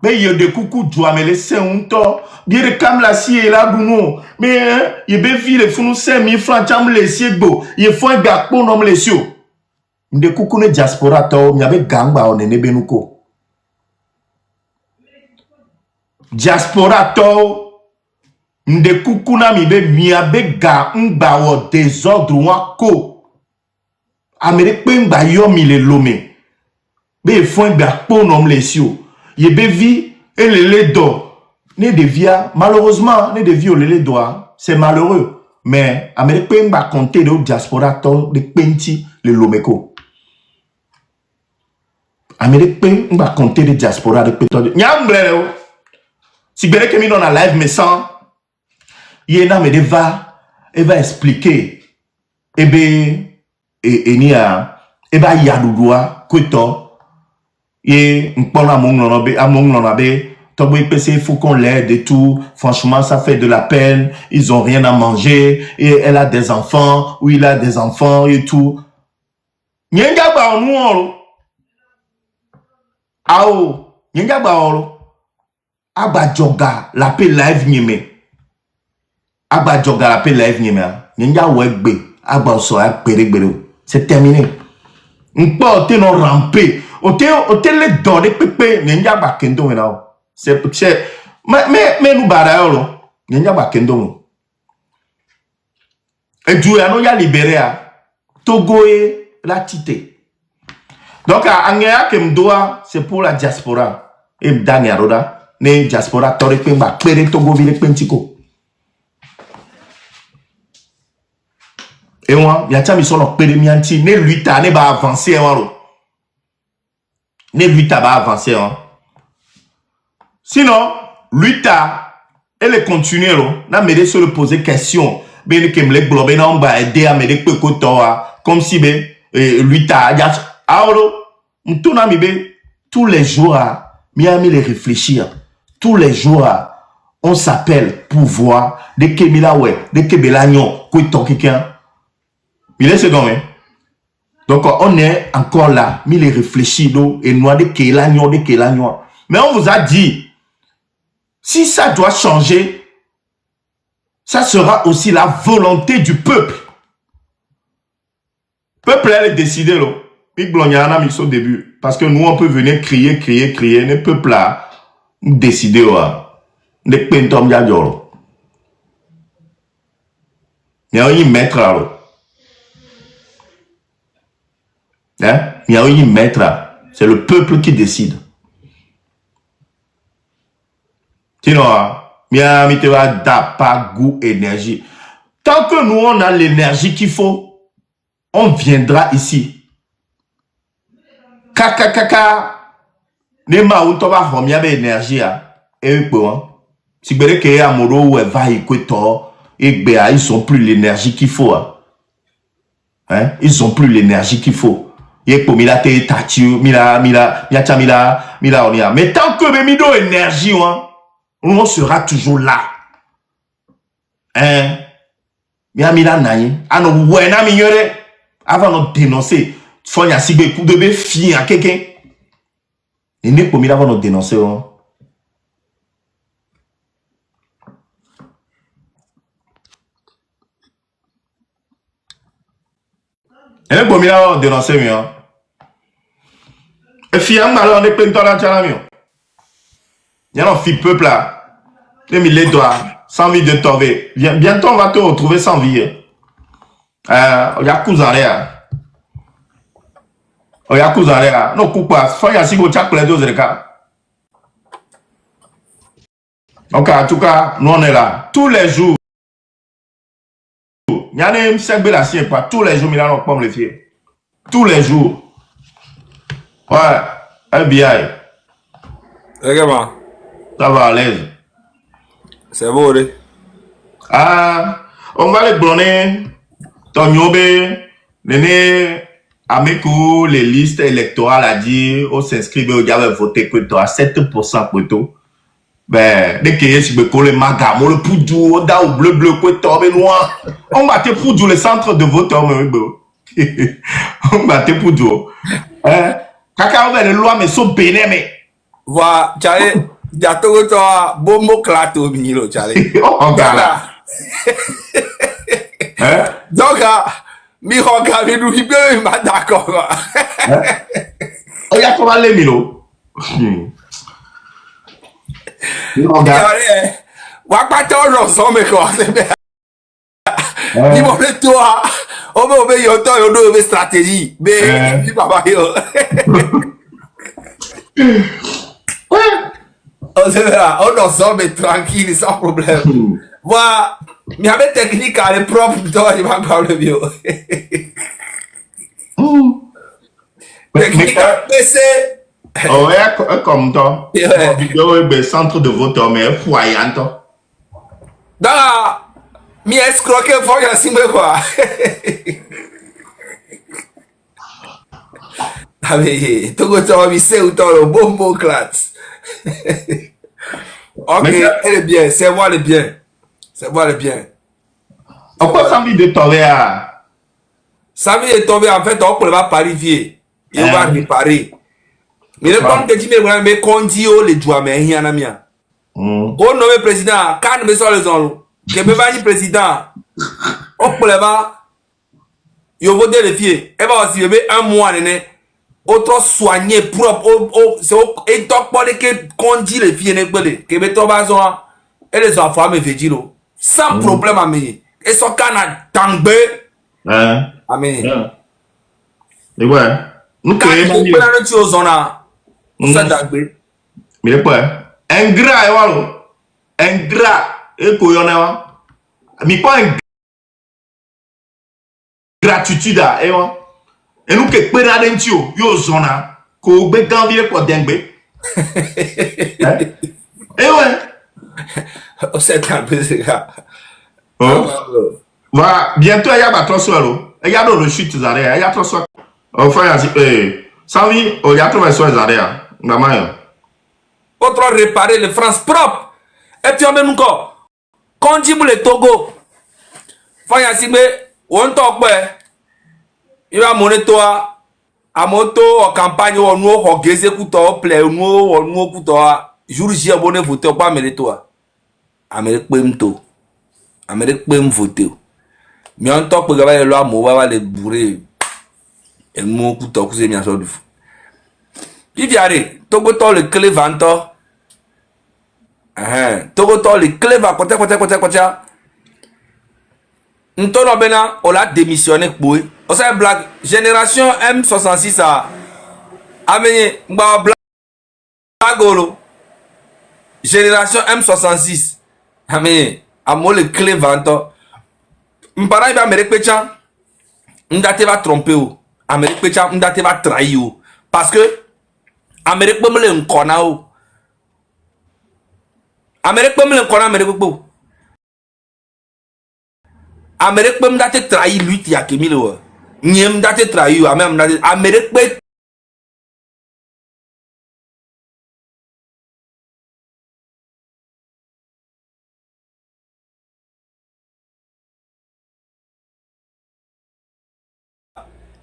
B: Mais il y a des coucou douamele c'est un temps. Bien de kam la si et la gouno. Mais il be vi le funu 5 000 francs cham le siegbo. Il faut un gars pour nom les sio. De coucou ne diaspora to mi abe gangba o nene benuko. Diaspora to Nde kukuna mi be miabe ga ngba wo désordre wa ko. Amere pe ngba yo mi le lome. Be fo ngba po nom le sio. Ye be vi et le do. Ne devia malheureusement ne devia le do. C'est malheureux. Mais amere pe ngba compter de diaspora to de penti le lomeko. Amere pe ngba compter de diaspora de peto. Nyambre. Si bere ke mi non a live me sans Yena me va expliquer eba yadudua kwito et mpona mongonabe tobo ipese faut qu'on l'aide et tout, franchement ça fait de la peine, ils ont rien à manger et elle a des enfants ou il a des enfants et tout. Nyenga ba onu ao nyenga ba oro aba joga la pe live nyeme. Agba joga la pe live nyeme nyenga wegbe agba so a peregbero c'est terminé. N'po te no ramper o te le do de pepe nyenga ba kendo na c'est mais nous barayolo nyenga ba kendo et du ya no ya libéré a Togo et la tité. Donc angea que m'doa c'est pour la diaspora et m'dania roda ne diaspora tore pe ba pere Togo vile pentiko. Et moi, il y a des gens qui ont ne lui ta ne va avancer ne lui ta va avancer sinon lui ta elle continue na me se le poser question ben que me le globe na on va aider à me le comme si ben lui ta ya auro m'tona mi be tous les jours mi a mis les réfléchir tous les jours on s'appelle pour voir de que mila ouais de que belanyo ko to quelqu'un. Il est second, hein? Donc on est encore là, mais les réfléchis et noir de Kélanyo. Mais on vous a dit, si ça doit changer, ça sera aussi la volonté du peuple. Le peuple est décidé, là. Au début. Parce que nous, on peut venir crier. Le peuple là, décider, ne pentom yadjolo. Il y a un maître là. Hein? Il y a un maître, c'est le peuple qui décide. Sinon, il y a pas goût, énergie. Tant que nous, on a l'énergie qu'il faut, on viendra ici. Kaka, nema ou toba romia be énergie et bon. Si bere ke amoro ou va écouter et ils ont plus l'énergie qu'il faut. Hein? Ils ont plus l'énergie qu'il faut. Mais tant que Bemido énergie, on sera toujours là. Hein? Avant de dénoncer, il faut de fier à quelqu'un. Et ne pouvons pas nous dénoncer. Et bon, il a dénoncé mieux. Et fiam alors on est plein de temps mieux. Il y a un fille peuple là. Les doigts, sans vie de tomber. Bientôt on va te retrouver sans vie. Il y a cousin là. Il y a cousin là. Non, pourquoi? Faut y a si vous tchak les deux de cas. Donc en tout cas, nous on est là tous les jours. Il y a des gens quoi. Tous les jours, il y a un les filles. Tous les jours. Ouais, FBI.
F: Regarde.
B: Ça va à l'aise.
F: C'est beau, oui.
B: Ah, on va les blonner. Ton yobé, néné, Amekou, les listes électorales a dit, on s'inscrit, on va voter que toi, 7% pour tout. Ben, dès qu'il y a si le magamo, le poudou, on da ou bleu, que toi, ben noir. On va te poudou le centre de vote, on va te poudou. Kaka, on va les lois, mais sont bénés, mais.
F: Voilà, Charlie, il y a tout le temps, bon mot clato, Milo, Charlie.
B: Oh, regarde là.
F: Donc, mi regarde, nous vivons, il m'a d'accord.
B: Il y a comment les Milo?
F: Wakpata ọ̀rọ̀ sọ́mi kan síbẹ̀. Ní mo lè tó a, ó bẹ̀ òbẹ̀ yọ̀ tọ́ yọ̀ lóore stratégie bẹ́ẹ̀ ní bàbá yọ̀. Ọ̀rọ̀ sọ́mi tranquille sans problème. Voilà, mi avait technique à les propres dans les bagages de bio. Technique à PC.
B: Oh, comme toi. Le centre de vote, mais foyant.
F: Dans mi escroquer faut y assumer quoi. Ah mais tout le temps mi c'est autant le bon classe. Ok, elle est bien, c'est moi le bien. C'est moi le bien.
B: Pourquoi ça envie de tomber à?
F: Ça vient de tomber en fait, on peut pas parifier. Il va réparer. Mais le point que tu me conduit le doigt, mais il y en a mien. On nomme président, quand me sort les ondes, que me va dire président, on peut pas, il va voter les filles, et va aussi bébé un mois, autre soigné, propre, et top pour les que conduit les filles, que me tombe à son, et les enfants me fait dire, sans problème à me, et son canard tangbe, à me.
B: Et ouais, nous
F: Quand on peut la chose, on a. Ça d'agbe.
B: Mais quoi? Ingrat, et voilà. Ingrat, et quoi, y'en a? Mais pas gratitude, et voilà. Et nous, que peut aller en yo zona, qu'on peut gagner pour d'engbe. Et ouais.
F: C'est un peu ça.
B: Voilà, bientôt, il y a pas trop soir. Il y a dans le chute, il y a trop soir. Enfin, sans vie, il y a trop soir,
F: Autre réparer les France propre. Et puis, on a encore. Quand on dit le Togo, Fanya Sigbe, on t'en peut. Il va monter toi. À moto, en campagne, on nous, on gaze, couteau, plaît, on nous, couteau. Jour J, on est voté, pas mêler toi. Amérique Pemto. Amérique Pem voté. Mais on t'en peut gagner les lois, on va les bourrer. Et nous, couteau, cousin, bien sûr, du fou. Il y a des Togo le clé vanto. Togo le clé va côté. Nous t'en bena, on l'a démissionné pour eux. On sait blague. Génération M66 a amené blague. Génération M66 amené à moi le clé vanto. M'para il va me répéter. M'date va tromper ou. Amérique Pécha m'date va trahir ou. Parce que Amérique peut me le nkona ou. Amérique peut me le nkona Amérique peut. Amérique peut me date trahir lui qui a qui mille ou. N'y me date trahir ou. Amérique peut.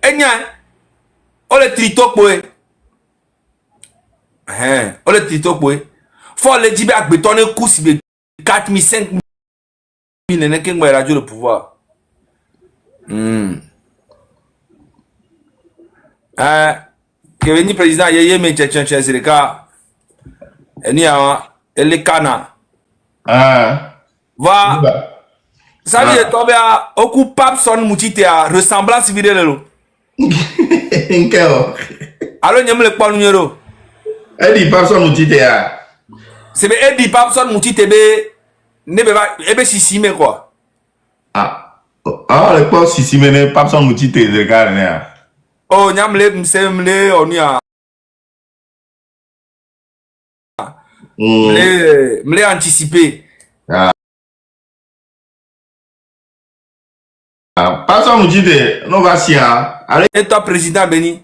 F: Enya. On le trito pour. On le trito pour. Faut le dire à bétonner coups 4 000, 5 000 n'est qu'un radio le pouvoir. Que venu président yeye me tchetchen zirika. Eni awa ele kana. Va. Ça veut dire tomber à occupable son moutite à ressemblance vidéo. Alors nyam le pas numéro.
B: Edi papson moutite à.
F: C'est bien Edi papson moutite be ne be va ebe sisi me quoi.
B: Le pas si mene papson moutite zirika ne.
F: Oh nyam le msemle oni a. Me anticiper.
B: Papson moutite non va si allez.
F: Et toi président Beni.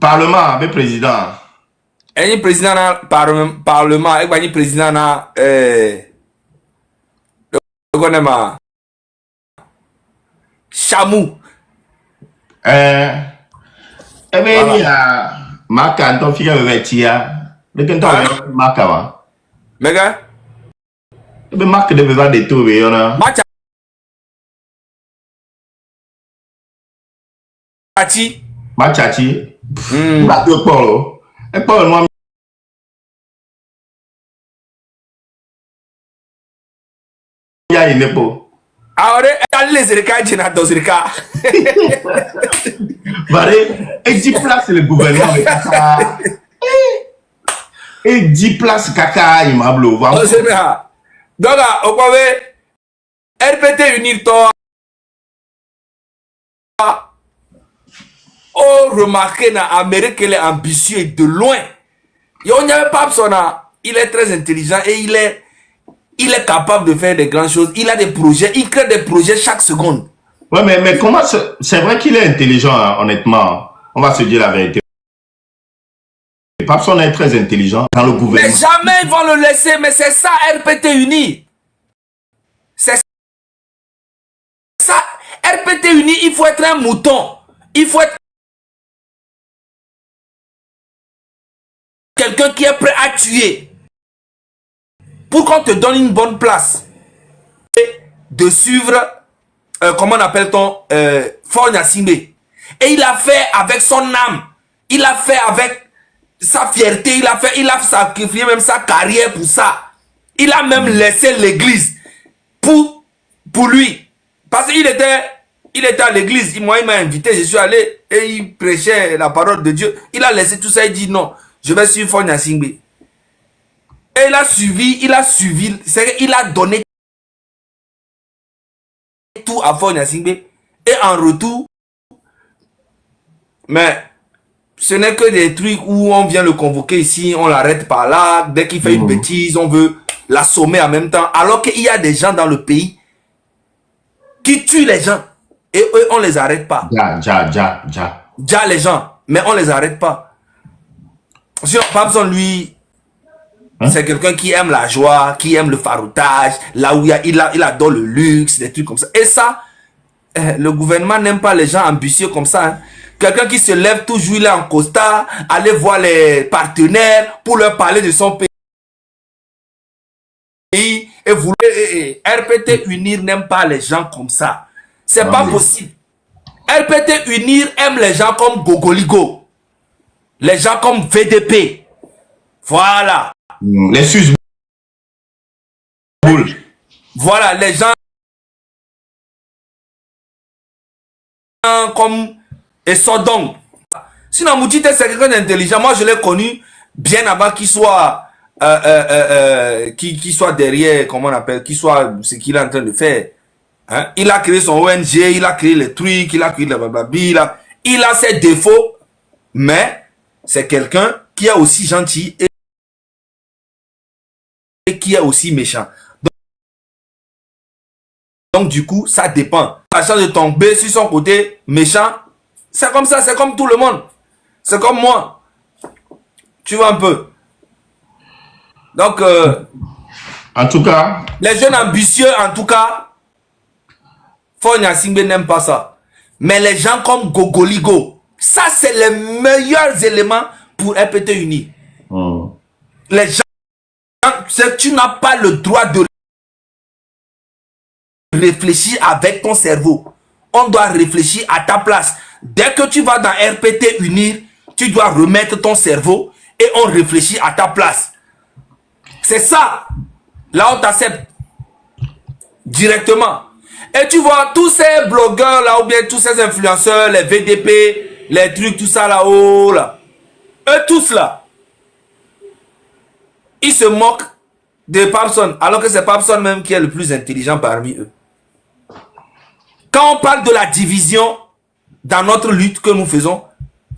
B: Parlement, be président.
F: Et président na parlement et bani président na ma Chamou.
B: Ebe ni a maka nto fika betia. Le kento maka wa.
F: Mega?
B: Ebe maka de beva de to be yona. Machachi. Ba to polo. E polo no ya inepo.
F: Ahora les zirika jina do zirika.
B: Bare, et 10 places le gouvernement kaka. Et 10 places kaka imablo.
F: Donc au pouvez RPT unir toi. Oh, remarquez na Amérique, il est ambitieux de loin. On n'y avait pas besoin. Il est très intelligent et il est capable de faire des grandes choses. Il a des projets, il crée des projets chaque seconde.
B: Ouais, mais comment c'est vrai qu'il est intelligent, hein, honnêtement. On va se dire la vérité. Papson est très intelligent dans le gouvernement.
F: Mais jamais ils vont le laisser. Mais c'est ça, RPT uni. C'est ça, RPT uni. Il faut être un mouton. Il faut être quelqu'un qui est prêt à tuer pour qu'on te donne une bonne place et de suivre comment on appelle-t-on Faure Gnassingbé. Et il a fait avec son âme, il a fait avec sa fierté, il a sacrifié même sa carrière pour ça. Il a même laissé l'église pour lui, parce qu'il était à l'église. Moi, il m'a invité, je suis allé et il prêchait la parole de Dieu. Il a laissé tout ça, il dit non, je vais suivre Faure Gnassingbé. Et il a suivi, il a donné tout à Faure Gnassingbé. Et en retour, mais ce n'est que des trucs où on vient le convoquer ici, on l'arrête par là, dès qu'il fait une bêtise, on veut l'assommer en même temps. Alors qu'il y a des gens dans le pays qui tuent les gens. Et eux, on les arrête pas. Ja les gens, mais on les arrête pas. Sur Papson, lui, c'est quelqu'un qui aime la joie, qui aime le faroutage, là où il adore le luxe, des trucs comme ça. Et ça, le gouvernement n'aime pas les gens ambitieux comme ça. Hein. Quelqu'un qui se lève toujours, il est en costard, aller voir les partenaires pour leur parler de son pays. Et vouloir RPT Unir n'aime pas les gens comme ça. C'est pas possible. RPT Unir aime les gens comme Gogoligo. Les gens comme VDP. Voilà.
B: Les susboules.
F: Voilà, les gens comme Sodong. Sinon, Moutite, c'est quelqu'un d'intelligent. Moi, je l'ai connu bien avant qu'il soit qui soit derrière, comment on appelle, qui soit ce qu'il est en train de faire. Hein? Il a créé son ONG, il a créé les trucs, il a créé le blablabla. Il a ses défauts, mais c'est quelqu'un qui est aussi gentil et qui est aussi méchant. Donc du coup, ça dépend. La chance de tomber sur son côté méchant, c'est comme ça, c'est comme tout le monde. C'est comme moi. Tu vois un peu. Donc,
B: en tout cas,
F: les jeunes ambitieux, en tout cas, Faure Gnassingbé n'aime pas ça. Mais les gens comme Gogoligo, ça c'est les meilleurs éléments pour RPT Uni. Les gens, tu n'as pas le droit de réfléchir avec ton cerveau. on doit réfléchir à ta place. Dès que tu vas dans RPT Unir, tu dois remettre ton cerveau et on réfléchit à ta place. C'est ça. Là, on t'accepte directement. Et tu vois, tous ces blogueurs là, ou bien tous ces influenceurs, les VDP, les trucs, tout ça là-haut, là. Eux tous là, ils se moquent de Papson, alors que c'est Papson même qui est le plus intelligent parmi eux. Quand on parle de la division dans notre lutte que nous faisons,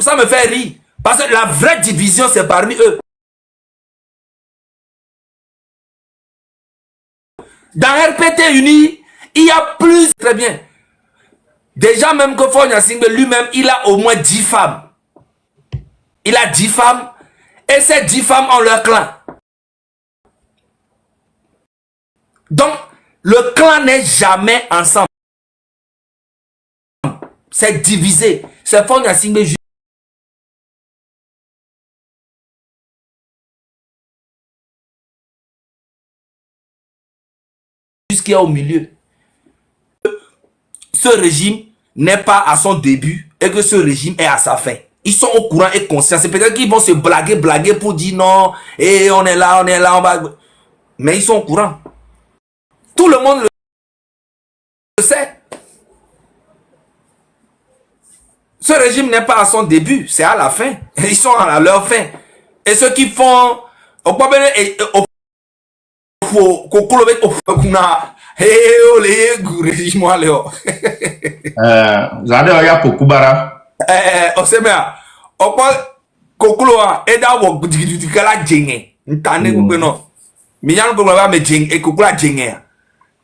F: ça me fait rire. Parce que la vraie division, c'est parmi eux. Dans RPT Uni, il y a plus... Très bien. Déjà même que Fonya Singbe lui-même, il a au moins 10 femmes. Il a 10 femmes. Et ces 10 femmes ont leur clan. Donc, le clan n'est jamais ensemble. C'est divisé. C'est Fonya Singbe jusqu'à au milieu. Ce régime n'est pas à son début et que ce régime est à sa fin. Ils sont au courant et conscients. C'est peut-être qu'ils vont se blaguer pour dire non, et on est là, on va... Mais ils sont au courant. Tout le monde le sait. Ce régime n'est pas à son début, c'est à la fin. Ils sont à leur fin. Et ceux qui font...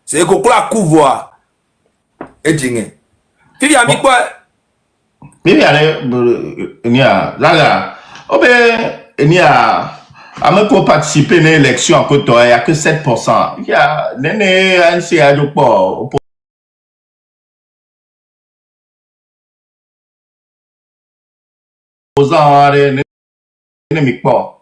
F: c'est kokula couvre et djingé. Tu as mis quoi?
B: Bibi ale nia là obe nia ame pour participer à l'élection en Côte d'Ivoire, il n'y a que 7%. Il y a nene ansi ajopo opposant nene mikpo.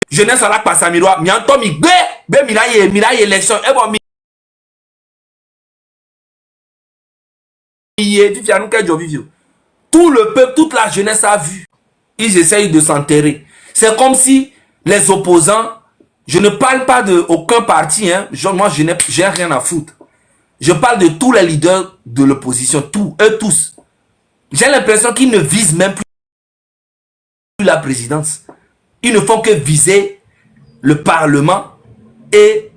F: Jeunesse à la passe à miroir, mianto mi be miraille élection, et bon tout le peuple, toute la jeunesse a vu. Ils essayent de s'enterrer. C'est comme si les opposants, je ne parle pas de aucun parti, hein, moi j'ai rien à foutre. Je parle de tous les leaders de l'opposition, eux tous. J'ai l'impression qu'ils ne visent même plus la présidence. Ils ne font que viser le Parlement et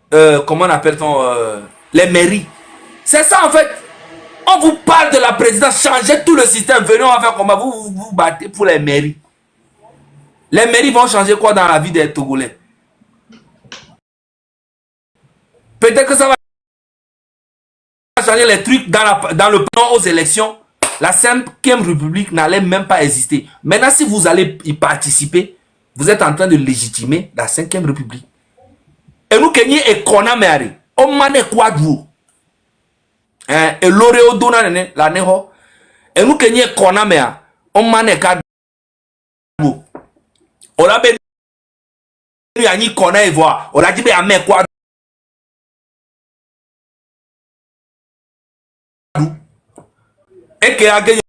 F: comment on appelle-t-on les mairies. C'est ça en fait. On vous parle de la présidence, changez tout le système. Venez, on va faire comment vous battez pour les mairies. Les mairies vont changer quoi dans la vie des Togolais? Peut-être que ça va changer les trucs dans le plan aux élections. La 5e République n'allait même pas exister. Maintenant, si vous allez y participer, vous êtes en train de légitimer la 5e République. Et nous, Kenya et Kona Mary, on mane quoi d'où? Et l'oreo donna la neho. Et nous, Kenya et Kona Mary, on mane quoi d'où? On a béni à ni Kona et voir. On a dit, mais à me quoi d'où? Et que a gagné.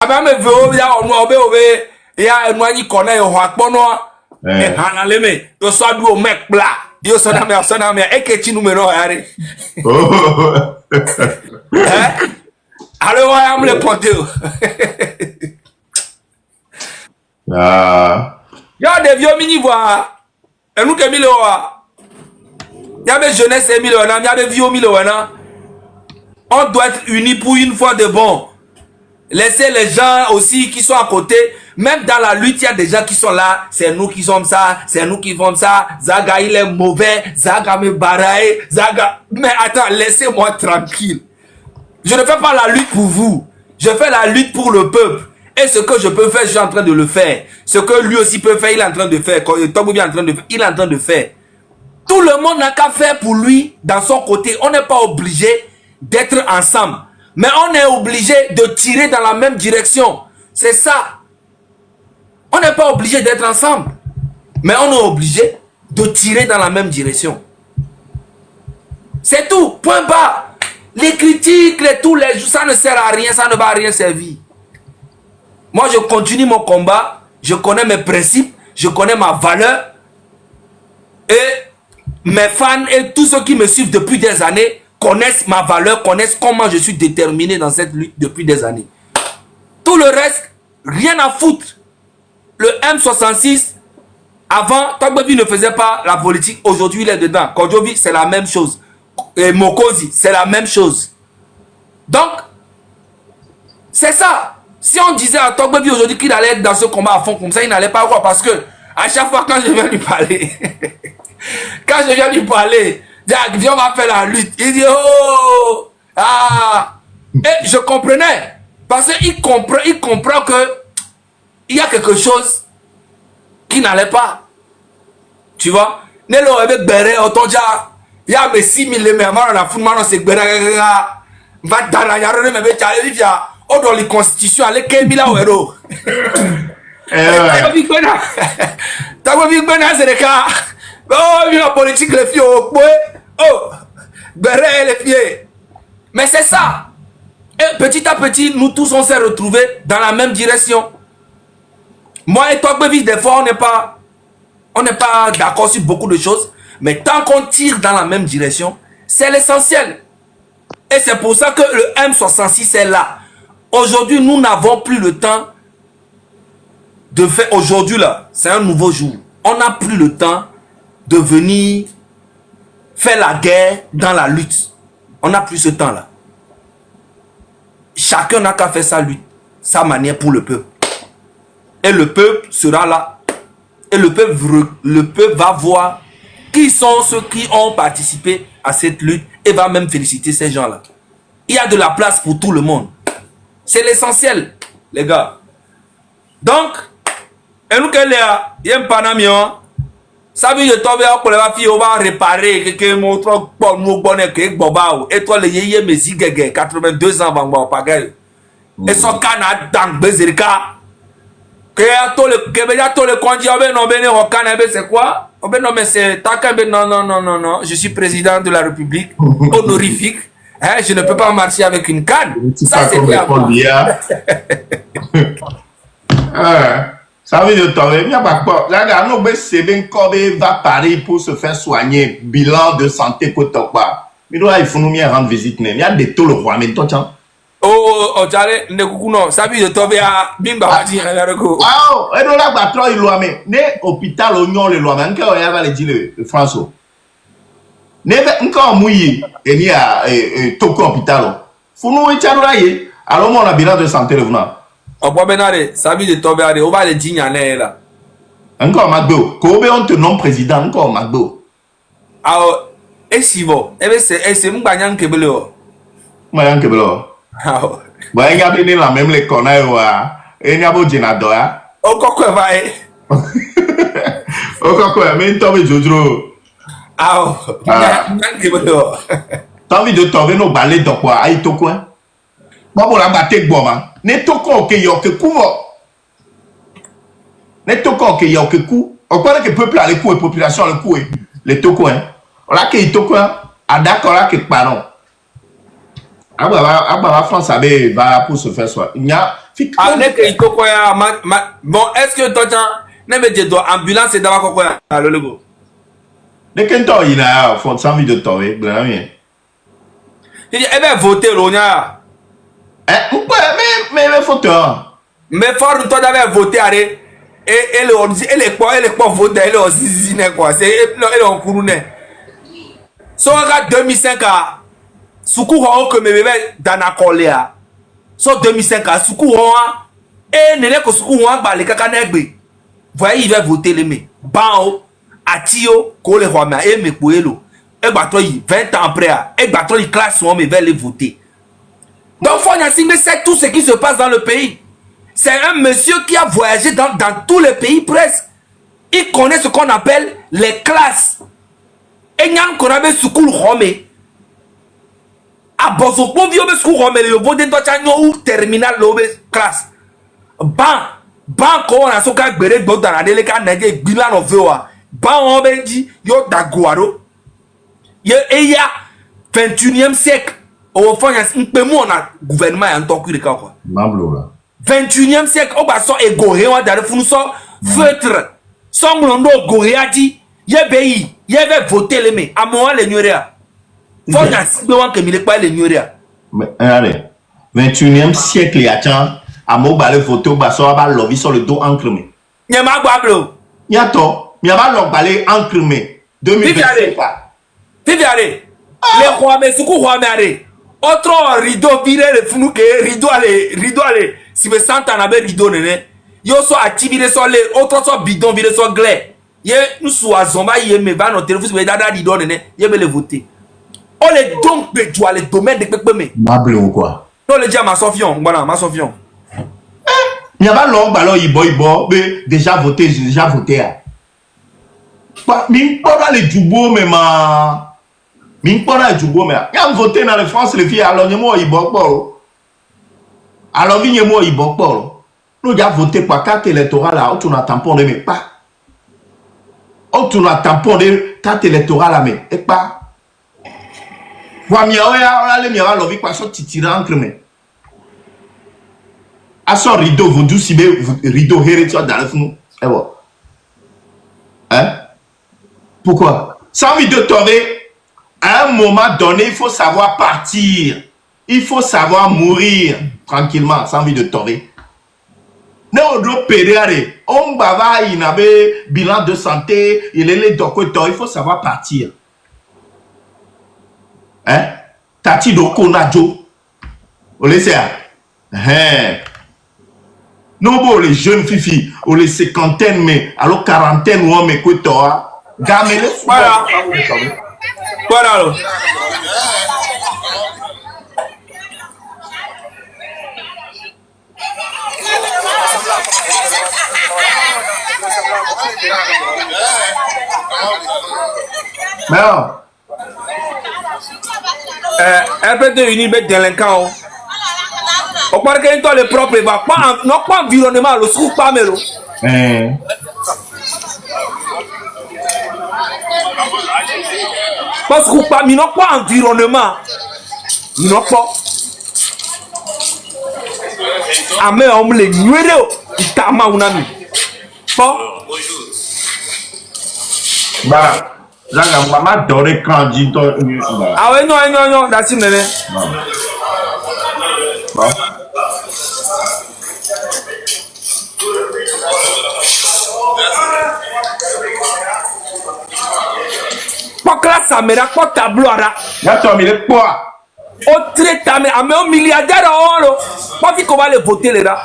F: Me veut ya obe ya enwani kona yo hakpono e hanale me yo so du o mek bla yo so na me ekechi numero yare alors I am le ponte ya de vieux mini voix et nous que milo ya be jeunesse et milo na ya be vieux milo na on doit être unis pour une fois de bon. Laissez les gens aussi qui sont à côté. Même dans la lutte, il y a des gens qui sont là. C'est nous qui sommes ça. C'est nous qui font ça. Zaga, il est mauvais. Zaga me baraille. Zaga. Mais attends, laissez-moi tranquille. Je ne fais pas la lutte pour vous. Je fais la lutte pour le peuple. Et ce que je peux faire, je suis en train de le faire. Ce que lui aussi peut faire, il est en train de faire. Quand Togbo est en train de faire, il est en train de faire. Tout le monde n'a qu'à faire pour lui, dans son côté. On n'est pas obligé d'être ensemble. Mais on est obligé de tirer dans la même direction. C'est ça. On n'est pas obligé d'être ensemble. Mais on est obligé de tirer dans la même direction. C'est tout. Point barre. Les critiques, ça ne sert à rien. Ça ne va à rien servir. Moi, je continue mon combat. Je connais mes principes. Je connais ma valeur. Et mes fans et tous ceux qui me suivent depuis des années connaissent ma valeur, connaissent comment je suis déterminé dans cette lutte depuis des années. Tout le reste, rien à foutre. Le M66, avant, Togbo ne faisait pas la politique. Aujourd'hui, il est dedans. Kodjovi, c'est la même chose. Et Mokosi, c'est la même chose. Donc, c'est ça. Si on disait à Togbo aujourd'hui qu'il allait être dans ce combat à fond comme ça, il n'allait pas voir. Parce que, à chaque fois quand je viens lui parler, viens, on va faire la lutte. Il dit, oh, ah. Et je comprenais. Parce qu'il comprend que il y a quelque chose qui n'allait pas. Tu vois? Nelo avec Béré, Otonja, il y a mes 6 000 mémoires, on a foutu, on s'est Béré, va dans la yarone, mais il y a, oh, dans les constitutions, allez, Kébila ou héros. T'as vu c'est le cas. Oh, la politique, les filles, oh, Béré, les filles. Mais c'est ça. Et petit à petit, nous tous, on s'est retrouvés dans la même direction. Moi et Togbo, des fois, on n'est pas d'accord sur beaucoup de choses. Mais tant qu'on tire dans la même direction, c'est l'essentiel. Et c'est pour ça que le M66 est là. Aujourd'hui, nous n'avons plus le temps de faire... Aujourd'hui, là, c'est un nouveau jour. On n'a plus le temps de venir faire la guerre dans la lutte. On n'a plus ce temps-là. Chacun n'a qu'à faire sa lutte, sa manière pour le peuple. Et le peuple sera là. Et le peuple va voir qui sont ceux qui ont participé à cette lutte et va même féliciter ces gens-là. Il y a de la place pour tout le monde. C'est l'essentiel, les gars. Donc, et nous, il y a un panamion. Ça veut dire que on va réparer quelqu'un montre pour nous bonnet que Boba et toi les yéyé mais zigege 82 ans van pagal. Et son canard dans Bezerika. Que ya to le conduit non bene au Canada c'est quoi? Non mais c'est Takambe non, je suis président de la République honorifique. Hein, je ne peux pas marcher avec une canne. Ça c'est bien.
B: Ça veut dire que il n'y a pas quoi. Là, nous va Paris pour se faire soigner. Bilan de santé pour toi. Mais là, il faut nous rendre visite. Il y a des taux le roi, mais toi, tiens.
F: Oh, j'allais, ne coucou non. Ça veut dire que bimba dit
B: wow, et donc là, bah, toi, il loin, mais né hôpital oignon le loin, mais encore, il y a les dire le François. Né encore mouillé, et il y a Toko hôpital. Faut nous échanger. Alors, on a bilan de santé le venant.
F: On peut benare, ça veut dire que on va le dire là.
B: Encore Magbo, Kobe on te nomme président encore Magbo.
F: Ah, et si vous, c'est mon gagnant que belo.
B: Gagnant que belo.
F: Ah,
B: bon, il y a bien la même les connaît et il y a beau dîner
F: encore quoi va
B: encore quoi, mais tombe Jojo.
F: Ah, gagnant que belo.
B: T'as envie de tomber nos balais de quoi, aïe to quoi. Bon, la bataille bon, ne toko ke yo ke kuvo. Ne toko ke yo ke ku. On parle que peuple a le coup et population a le coup. Les toko hein. On a que toko a d'accord là que pardon. La France va pour se faire soi. Il y a
F: ah ne que toko ya bon est-ce que toi ne me dis toi ambulance et d'abord quoi le logo.
B: Ne que toi il a font ça envie de tomber, bien bien.
F: Il dit eh ben voter l'onia.
B: Mais photo.
F: Mais fort toi d'avoir voté arrêt et le quoi voter elle aussi quoi c'est elle en couronne. So en 2005 à Soukou que me bébé dans la colère. So 2005 à Soukou et ne que Soukou ba le kaka negbe. Voyez il va voter les mais bao atio ko le roi mais me koelo. Et ba toi 20 ans après et ba toi classe on me va les voter. Donc, c'est tout ce qui se passe dans le pays. C'est un monsieur qui a voyagé dans tous les pays presque. Il connaît ce qu'on appelle les classes. Et il y a un school Rome. A bozo po vi obe school Rome le yo voden do chanyo ou terminal lobe classe. Ban ko na so ka gbere gbo dara dele ka naje gbila no vewa. Ban on be di yo daguaro. Ye eya 21e siècle. O fanya mpe mo na gouvernement ya ntoku de ka quoi.
B: Mablo
F: 21e siècle o ba so ego he wa dare funu so feutre. Son londo go he adi ye beyi ye ve voter le me amo le nyorea. Faut que je pas les nuria.
B: Mais regardez, 21e siècle, il y a un amour balé photo, basso à lobby sur le dos encremé.
F: Il y a ma guablo.
B: Il y a toi, il y a pas balé encremé. 2025.
F: Fiviare. Les rois, mais ce qu'on voit, mais autre rideau viré, le fou que rideau allez. Si me sent en abe rideau, néné. Yo so activé sur les autres so bidon viré sur glais. Ye nous soit zomba, ye me va notre téléphone, mais dada rideau, néné. Ye me le voter. On les donc de joie les domaines de Pépémé.
B: Mablo ou quoi?
F: On le dit à ma Sofion. Voilà, ma Sofion.
B: Il y a pas long ballon, il mais déjà voté, j'ai déjà voté. Mais pas les jubo, mais ma. Mais pas les jubo, mais. Il y a voté dans la France, les filles, alors il y a moi, il bon. Alors il y a moi, il bon. Nous, il y a voté pour carte électorale là, on a tampon de mais pas. On a tampon de carte électorale là, mais pas. Wa mi oya le mi ra lobi pa so titira encremé. A so rideau vodou sibe rideau héritier dans le fond. Eh bon. Hein? Pourquoi? Sans envie de tomber, à un moment donné, il faut savoir partir. Il faut savoir mourir tranquillement, sans envie de tomber. Non, on périr. On bava, il avait bilan de santé, il est les docteurs, il faut savoir partir. Hein? Tati do konajo. On les sait. Hein? Non, bon, les jeunes filles, ou les cinquantaines, mais alors quarantaine, ou mais quoi, toi? Gamele.
F: Voilà. Voilà.
B: Mais non.
F: Un peu de unité délinquant. On parle que toi le propre va pas non pas environnement le sous pas melo. Parce que pas non pas environnement. Non pas. Ah mais on les nuero itama unami. Pas.
B: Bah, là, maman doré quand dit toi.
F: Ah ouais non, that's it nene.
B: Bon.
F: Pas classe à mera pas tableau ara.
B: Y'a toi mais le quoi?
F: Au traitement à un milliardaire en pas vu qu'on va les voter les là.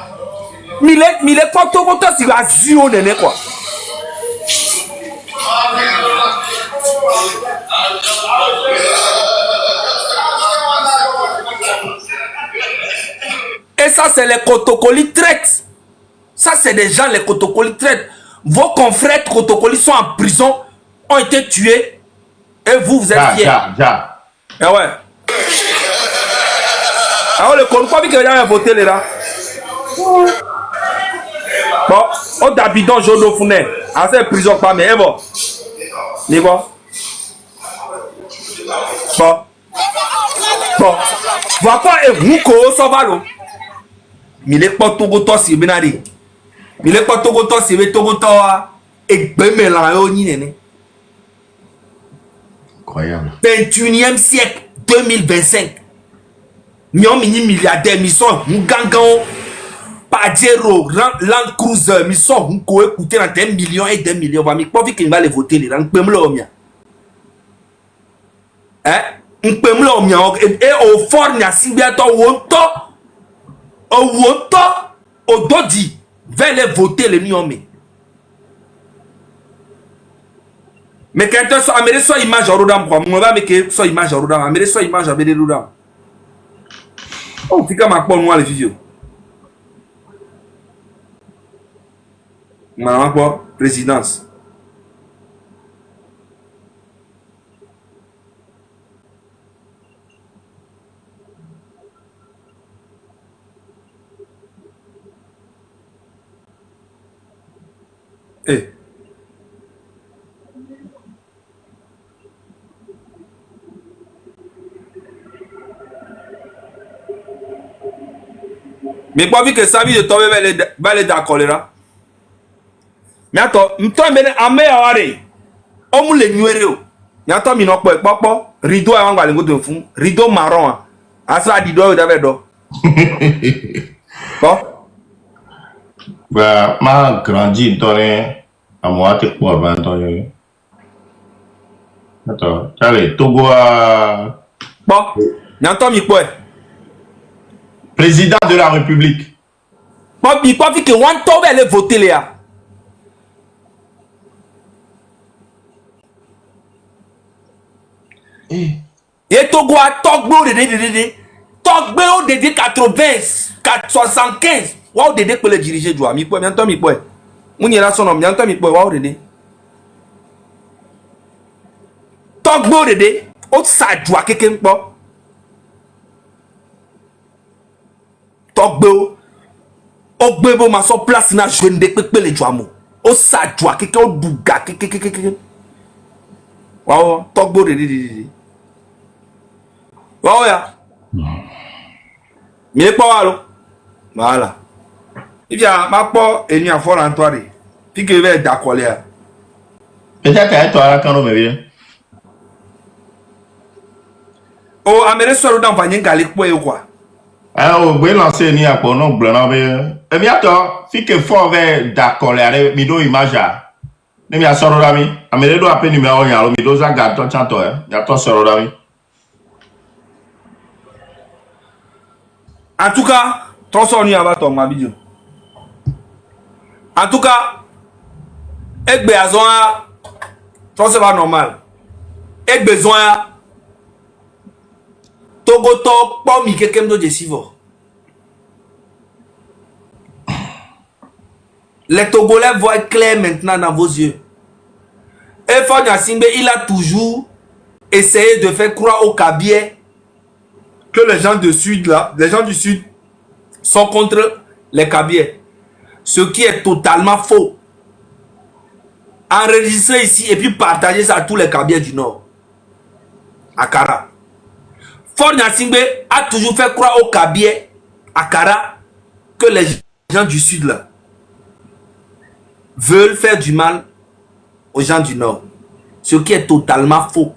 F: Mille pas tout si va zio nene quoi. Et ça, c'est les Kotokoli traitent. Ça, c'est des gens, les Kotokoli traitent. Vos confrères Kotokoli sont en prison, ont été tués. Et vous êtes fiers. Eh ouais. Alors, le Kotokoli, pas vu que les gens ont voté les là. Bon, on d'habitants Jodo Founet. En cette prison, pas mais, bon. Les bon. Bon. Vois pas, et vous, ça va, là. Mile pas togoto si benari. Mile pas togoto si be togoto et bemela yo ni nene.
B: Incroyable.
F: 21e siècle 2025. Mion mini milliardaire mi so ngangan Pajero Land Cruiser mi so ko écouter dans 1 million et 2 millions va mi pas vu qu'il va les voter les ran pemlo omia. Hein? Pemlo omia et au fort nya sibiato wonto au dodi vers les voter les niomé. Mais quand tu as américain soit image en rodam quoi, on va mettre soit image en rodam, américain soit image en bédé rodam. Oh, tu as ma bonne moi les filles. Maman quoi? Présidence. Eh. Mais pas vu que ça vie de tomber vers les choléra. Mais attends, m'toi mene ame aware. Omu le nuereo. Mais attends, mi no po rideau a ngwa le ngoto fun. Rideau marron. Asa di do da do. Bon.
B: Bah, ma grandi dans à moi te pour 20 ans. Attends, allez, Togo a
F: Bon, mais attends mi quoi?
B: président de la République.
F: Bon, mi pas vu que one tombe elle voter là. Et Togo a Togbo de Togbo de 80, 75. Waouh, Dédé peut le diriger, du ami. Mi entend mi quoi? On y a son nom, mi entend mi quoi? Waouh, Dédé. Togbo Dédé, au sa doit quelqu'un pas. Togbo, au bebo ma son place na jeune de pepe le joamo. Au sa doit quelqu'un au douga quelqu'un. Waouh, Togbo Dédé. Waouh ya. Mi pas walo. Voilà. Il vient ma pas et ni a fort en toi. Puis que va d'accord là.
B: Peut-être que toi là quand on me vient.
F: Oh, amere soro dans vanyen galik po quoi.
B: Ah, on va lancer ni à quoi non blanc mais. Et bien toi, si que fort vers d'accord là, mi do image à. Ne mi a soro d'ami. Amere do appel numéro yalo mi do za gato chanto ya to soro d'ami.
F: En tout cas, ton son y va ton ma vidéo. En tout cas, ek besoin, ton c'est pas normal. Ek besoin, Togo to pas mi quelqu'un de décisivo. Les Togolais voient clair maintenant dans vos yeux. Et Fanya Simbe, il a toujours essayé de faire croire au Kabier que les gens du Sud là, les gens du Sud sont contre les Kabiers. Ce qui est totalement faux. Enregistrer ici et puis partager ça à tous les Kabiers du Nord. À Kara. Fanya Simbe a toujours fait croire au Kabier à Kara que les gens du Sud là veulent faire du mal aux gens du Nord. Ce qui est totalement faux.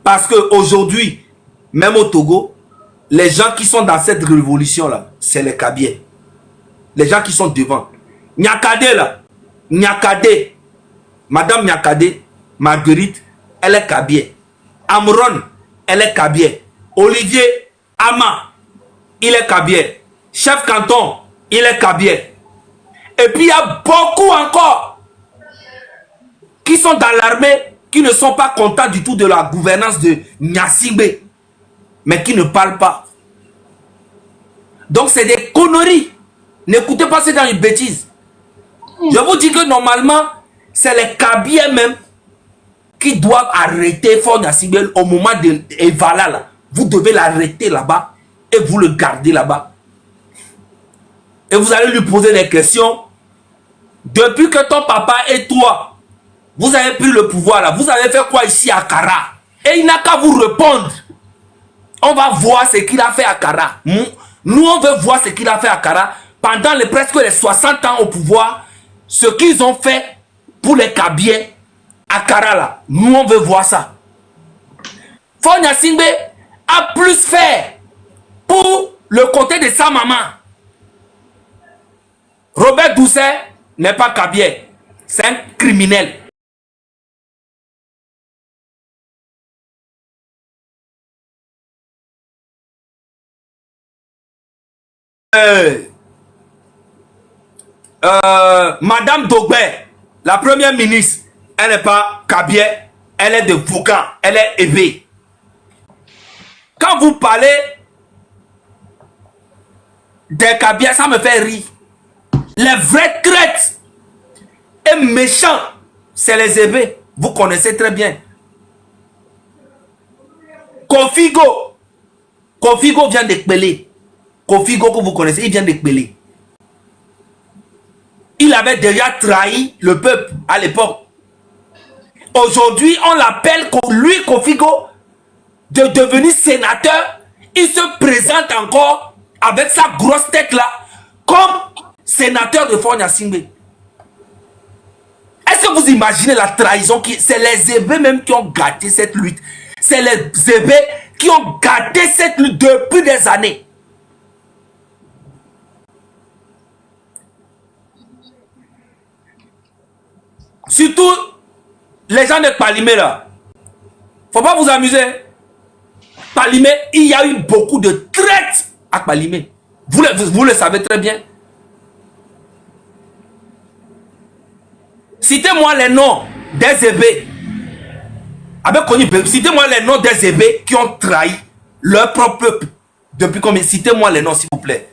F: Parce qu'aujourd'hui, même au Togo, les gens qui sont dans cette révolution-là, c'est les Kabiers. Les gens qui sont devant. Nyakade là, Nyakade, Madame Nyakade, Marguerite, elle est Kabier. Amron, elle est Kabier. Olivier Ama, il est Kabier. Chef canton, il est Kabier. Et puis il y a beaucoup encore qui sont dans l'armée, qui ne sont pas contents du tout de la gouvernance de Nyasimbe, mais qui ne parlent pas. Donc c'est des conneries. N'écoutez pas, c'est dans une bêtise. Je vous dis que normalement, c'est les Kabiers même qui doivent arrêter Fort Nyasimbe au moment de Evala là. Vous devez l'arrêter là-bas et vous le gardez là-bas. Et vous allez lui poser des questions. Depuis que ton papa et toi, vous avez pris le pouvoir là, vous avez fait quoi ici à Kara? Et il n'a qu'à vous répondre. On va voir ce qu'il a fait à Kara. Nous, on veut voir ce qu'il a fait à Kara. Pendant presque les 60 ans au pouvoir, ce qu'ils ont fait pour les Kabiers à Kara là. Nous, on veut voir ça. Fort Nyasimbe a plus fait pour le côté de sa maman. Robert Doucet n'est pas Kabier. C'est un criminel. Madame Dogbe, la première ministre, elle n'est pas Kabier, elle est de Foucan, elle est Ébé. Quand vous parlez des Kabier, ça me fait rire. Les vrais traites Et méchant, c'est les Zébé. Vous connaissez très bien. Kofigo vient d'Ekbélé. Kofigo que vous connaissez, il vient d'Ekbélé. Il avait déjà trahi le peuple à l'époque. Aujourd'hui, on l'appelle, lui, Kofigo, de devenir sénateur. Il se présente encore avec sa grosse tête là, comme sénateur de Fort Gnassingbé. Est-ce que vous imaginez la trahison c'est les Zébé même qui ont gâté cette lutte. C'est les Zébé qui ont gâté cette lutte depuis des années. Surtout les gens de Palimé là. Faut pas vous amuser. Palimé, il y a eu beaucoup de traite à Palimé. Vous le savez très bien. Citez-moi les noms des Zébé. Citez-moi les noms des Zébé qui ont trahi leur propre peuple. Depuis combien? Citez-moi les noms, s'il vous plaît.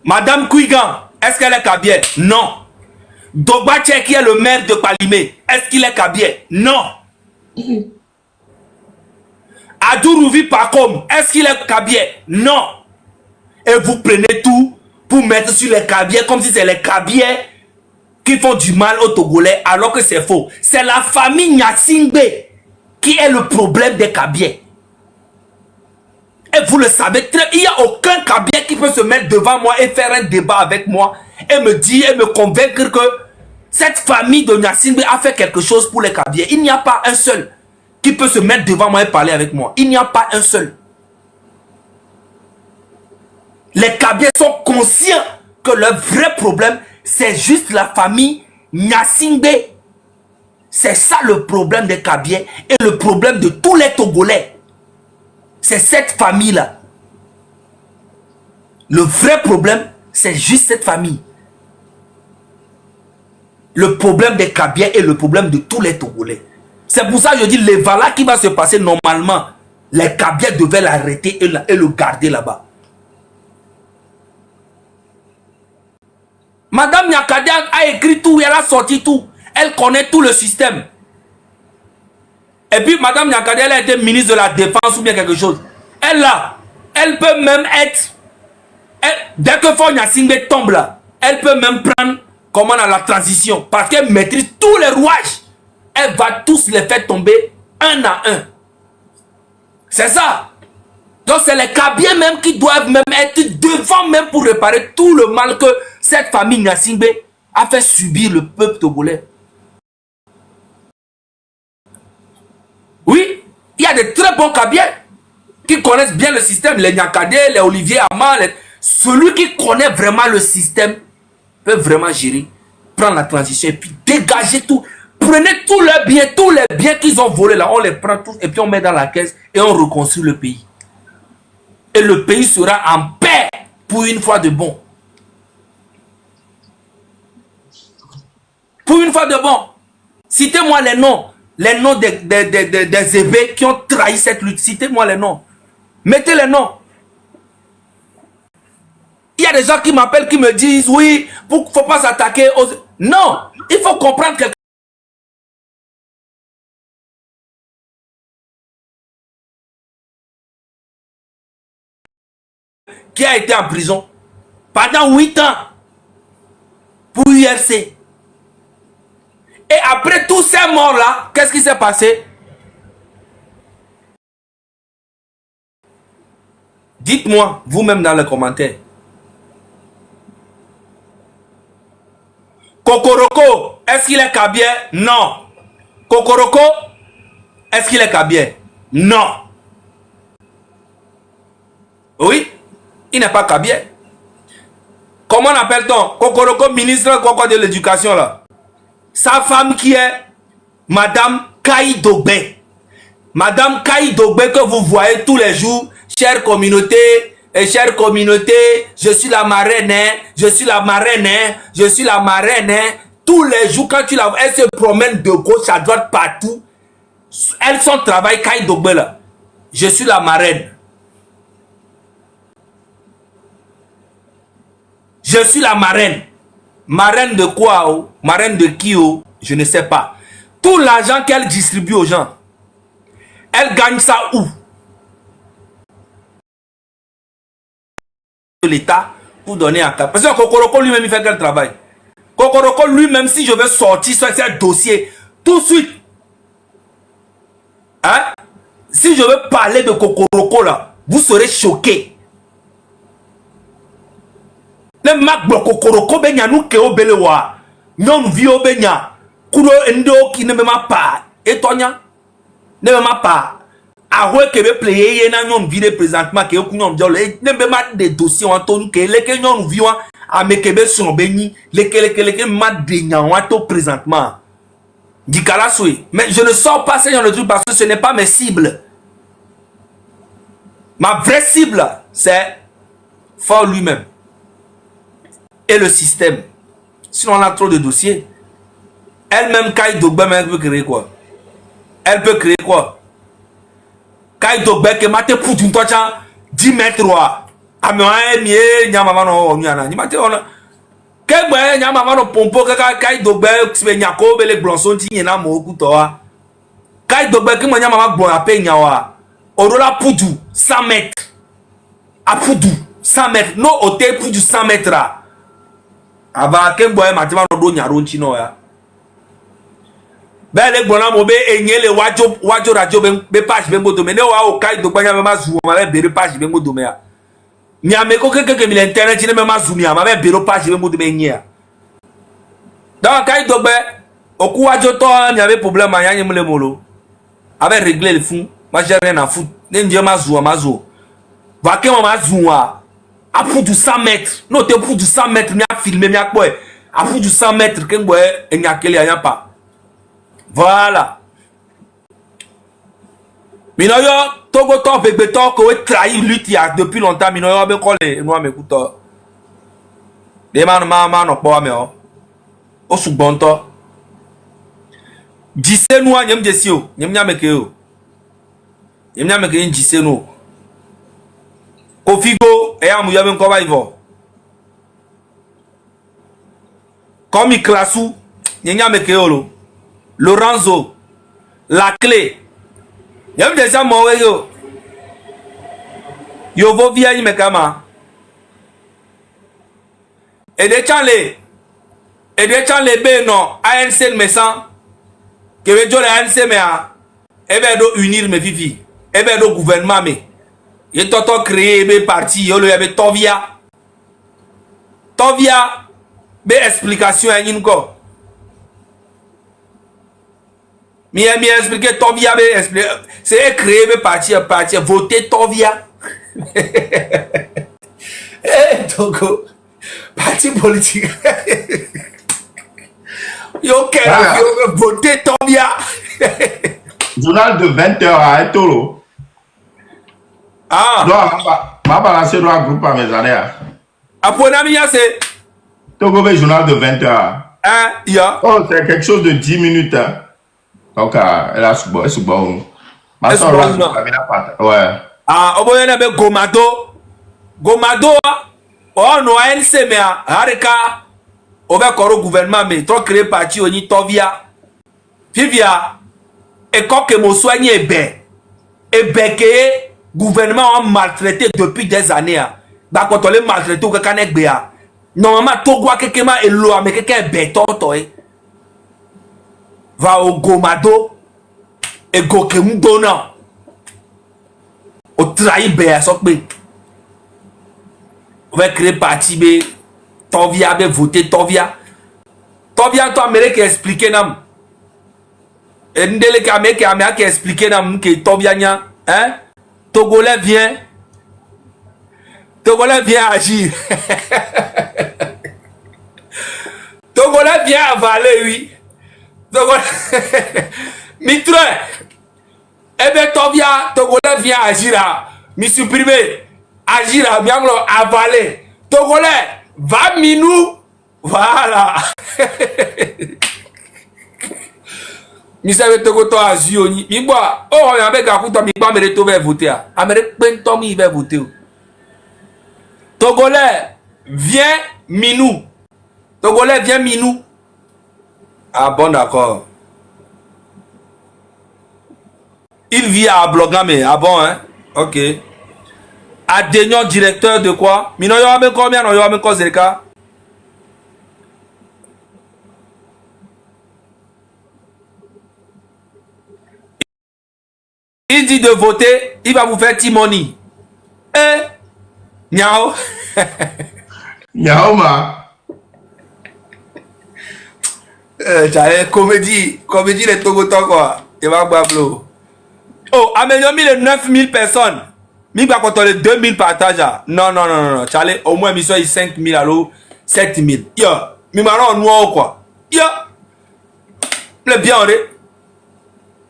F: Madame Kouigan, est-ce qu'elle est Kabier? Non. Dogbache qui est le maire de Palimé, est-ce qu'il est Kabier? Non. Adourouvi Pakom, est-ce qu'il est Kabier? Non. Et vous prenez tout pour mettre sur les Kabiers comme si c'est les Kabiers qui font du mal aux Togolais, alors que c'est faux. C'est la famille Gnassingbé qui est le problème des Kabiers. Et vous le savez très bien, il n'y a aucun Kabier qui peut se mettre devant moi et faire un débat avec moi et me dire et me convaincre que cette famille de Gnassingbé a fait quelque chose pour les Kabiers. Il n'y a pas un seul qui peut se mettre devant moi et parler avec moi. Il n'y a pas un seul. Les Kabiers sont conscients que leur vrai problème, c'est juste la famille Gnassingbé. C'est ça le problème des Kabiers et le problème de tous les Togolais. C'est cette famille-là. Le vrai problème, c'est juste cette famille. Le problème des Kabiers est le problème de tous les Togolais. C'est pour ça que je dis, les Vala qui va se passer normalement, les Kabiers devaient l'arrêter et le garder là-bas. Madame Nyakadé a écrit tout, elle a sorti tout. Elle connaît tout le système. Et puis Madame Nyakadé, elle a été ministre de la Défense ou bien quelque chose. Elle là, elle peut même être... dès que Fort Gnassingbé tombe là, elle peut même prendre comment dans la transition. Parce qu'elle maîtrise tous les rouages. Elle va tous les faire tomber un à un. C'est ça. Donc c'est les Kabiers même qui doivent même être devant même pour réparer tout le mal que cette famille Gnassingbé a fait subir le peuple togolais. Oui, il y a de très bons Kabiers qui connaissent bien le système. Les Nyakadé, les Olivier Ama, celui qui connaît vraiment le système peut vraiment gérer, prendre la transition et puis dégager tout. Prenez tous les biens qu'ils ont volés là, on les prend tous et puis on met dans la caisse et on reconstruit le pays. Et le pays sera en paix pour une fois de bon. Pour une fois de bon. Citez-moi les noms des Zébé qui ont trahi cette lutte. Citez-moi les noms. Mettez les noms. Il y a des gens qui m'appellent, qui me disent, oui, il ne faut pas s'attaquer aux... Non, il faut comprendre que qui a été en prison pendant 8 ans pour URC. Et après tous ces morts-là, qu'est-ce qui s'est passé? Dites-moi, vous-même dans les commentaires. Kokoroko, est-ce qu'il est Kabier? Non. Kokoroko, est-ce qu'il est Kabier? Non. Oui, il n'est pas Kabier. Comment appelle-t-on Kokoroko, ministre de l'éducation là? Sa femme qui est Madame Kaï Dogbé. Madame Kaï Dogbé que vous voyez tous les jours, chère communauté, je suis la marraine, je suis la marraine, je suis la marraine. Tous les jours quand tu la vois, elle se promène de gauche à droite partout. Elle son travail Kaï Dogbé là. Je suis la marraine. Je suis la marraine. Marraine de quoi, oh? Marraine de qui, oh? Je ne sais pas. Tout l'argent qu'elle distribue aux gens, elle gagne ça où? L'État pour donner un cas. Parce que Kokoroko lui-même, il fait quel travail? Kokoroko lui-même, si je veux sortir sur ce dossier, tout de suite, hein? Si je veux parler de Kokoroko là, vous serez choqués. Le mak blo Kokoroko benya nou ke obelewa. Non vi obenya. Kudo endo ki ne mema pa. Etonya. Ne mema pa. Ahwe kebe pleye na nyon vi présentement ke okunyon diole. Ne mema de dossiers Antonio ke leke nyon vi wan a me kebe son beni leke ma de nyan to présentement. Dikala soué. Mais je ne sors pas ce genre de truc parce que ce n'est pas mes cibles. Ma vraie cible, c'est Faure lui-même. Et le système. Sinon, on a trop de dossiers. Elle-même, Kai Dogbe, elle peut créer quoi? Elle peut créer quoi? Kai Dogbe, qui m'a pour une toile 10 mètres. Ah, mais nyama no nyana. Ni mate on. Ke gbe nyama no pompo Kai Dogbe, qui nyako bele blonson ti nyena mo kutoa. Kai Dogbe, qui nyama ma bon ape nyawa. Orola Poudou, 100 mètres. À Poudou, 100 mètres. Non, au thé Poudou, 100 mètres. Ava, quel boy, matima, no do nyaron chino ya. Bele bona mo be enye le wajo radio be page be modo me ne wa o Kai Dogbe nya me ma zu ma be bere page be modo me ya. Mi ame ko keke mi internet ne me ma zu mi ma be bere page be modo me enye ya. Donc Kai Dogbe, oku wajo to mi ave problème anya nyem le molo. Avec régler le fond. Moi j'ai rien à foutre. N'endieu ma zou. Va que ma zoua. À pour du 100 mètres. Non, t'es pour du 100 mètres. M'a filmé, m'a quoi. À pour du 100 mètres. Qu'un boy, il n'y a qu'elle y a pas. Voilà. Minoyo, Togo top et béton que vous trahi lutte depuis longtemps. Minoyo, ben collé. Nous m'écoute. Les man, non, pas mais oh. Au sous bon temps. Dissez nous, nyem jesio. Nyem nyamekeo. Yemnya meke njise no Kofigo eyamu yabe nkoba ivo Komi Klasu yemnya meke olo Lorenzo La Clé yem deja mowe yo vo via yi mekama et de chanle be no ANC mesan que veut dire ANC mea ebe do unir me vivi ebe do gouvernement me ye toto créer be parti yo le be tovia be explication yin ko mi expliquer tovia be expliquer c'est créer be parti voter tovia Togo parti politique yo voter tovia.
B: Journal de 20h à Etolo.
F: Ah.
B: Ma balancé doit groupe à mes années.
F: Après, c'est.
B: Togo le journal de 20h.
F: Hein, ya.
B: Oh, c'est quelque chose de 10 minutes. Donc, elle a sous bon. Ma soeur, ouais.
F: Ah, au bout de Gomado. Gomado, oh, no, elle sait, mais Hareka, au bas corps au gouvernement, mais trop créé parti, on y tovia. Vivia. Et quand que mon soigne est bien, et bien que le gouvernement a maltraité depuis des années, bah quand on les maltraité ou quelqu'un est bien, normalement tout quoi quelqu'un est loin mais quelqu'un est béton toi, va au Gomado et go que nous donnons, au trahi bien ça que, on va créer parti b, Tovia b voter Tovia toi Amérique expliquer nam. Et ndele Kamea qui expliqué dans que Tobiania, hein, Togolais vient agir. Togolais vient avaler, oui. Togolais, mitre, eh bien Togolais vient agir à, mi supprimer, agir à bien avaler. Togolais, va minou, voilà. Mi savait que tu as zioni. Mi boit. Oh, il y a un mec qui a mi pas me retrouver voter. Amérique Pentom il va voter. Togolais, viens minou. Togolais, viens minou. Ah bon, d'accord. Il vit à Blogame. Ah bon, hein? Ok. Adénion, directeur de quoi? Mino yo amen combien? Non yo amen cause de cas? Il dit de voter, il va vous faire timoni. Eh? Niao.
B: Niao ma.
F: Comédie les Togotans quoi. Il va bablo. Oh, améliore les 9000 personnes. Mi va contre les 2000 partages. Non. Charlie, au moins, mi soit 5000 allo, 7000. Yo, mi marron noir quoi. Yo. Le bien,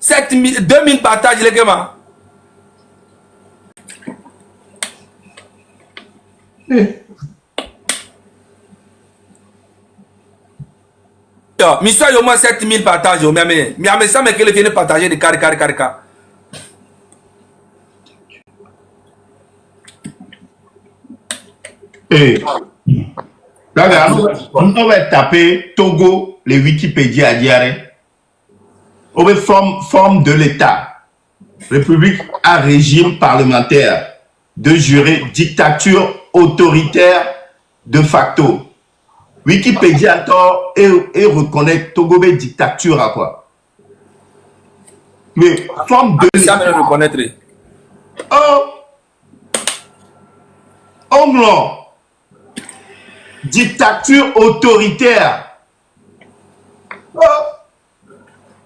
F: 7000, 2000 partages les gars. Yo, mi soit au moins 7000 partages. Mais ça, mais qu'elle vienne partager de carré.
B: Eh, là, on va taper Togo, les Wikipédia à diarrhée. On va forme de l'État. République à régime parlementaire. De juré, dictature autoritaire de facto. Wikipédia et reconnaît Togo une dictature à quoi? Mais forme de
F: l'État. Ça me le reconnaître.
B: Oh non. Dictature autoritaire. Oh.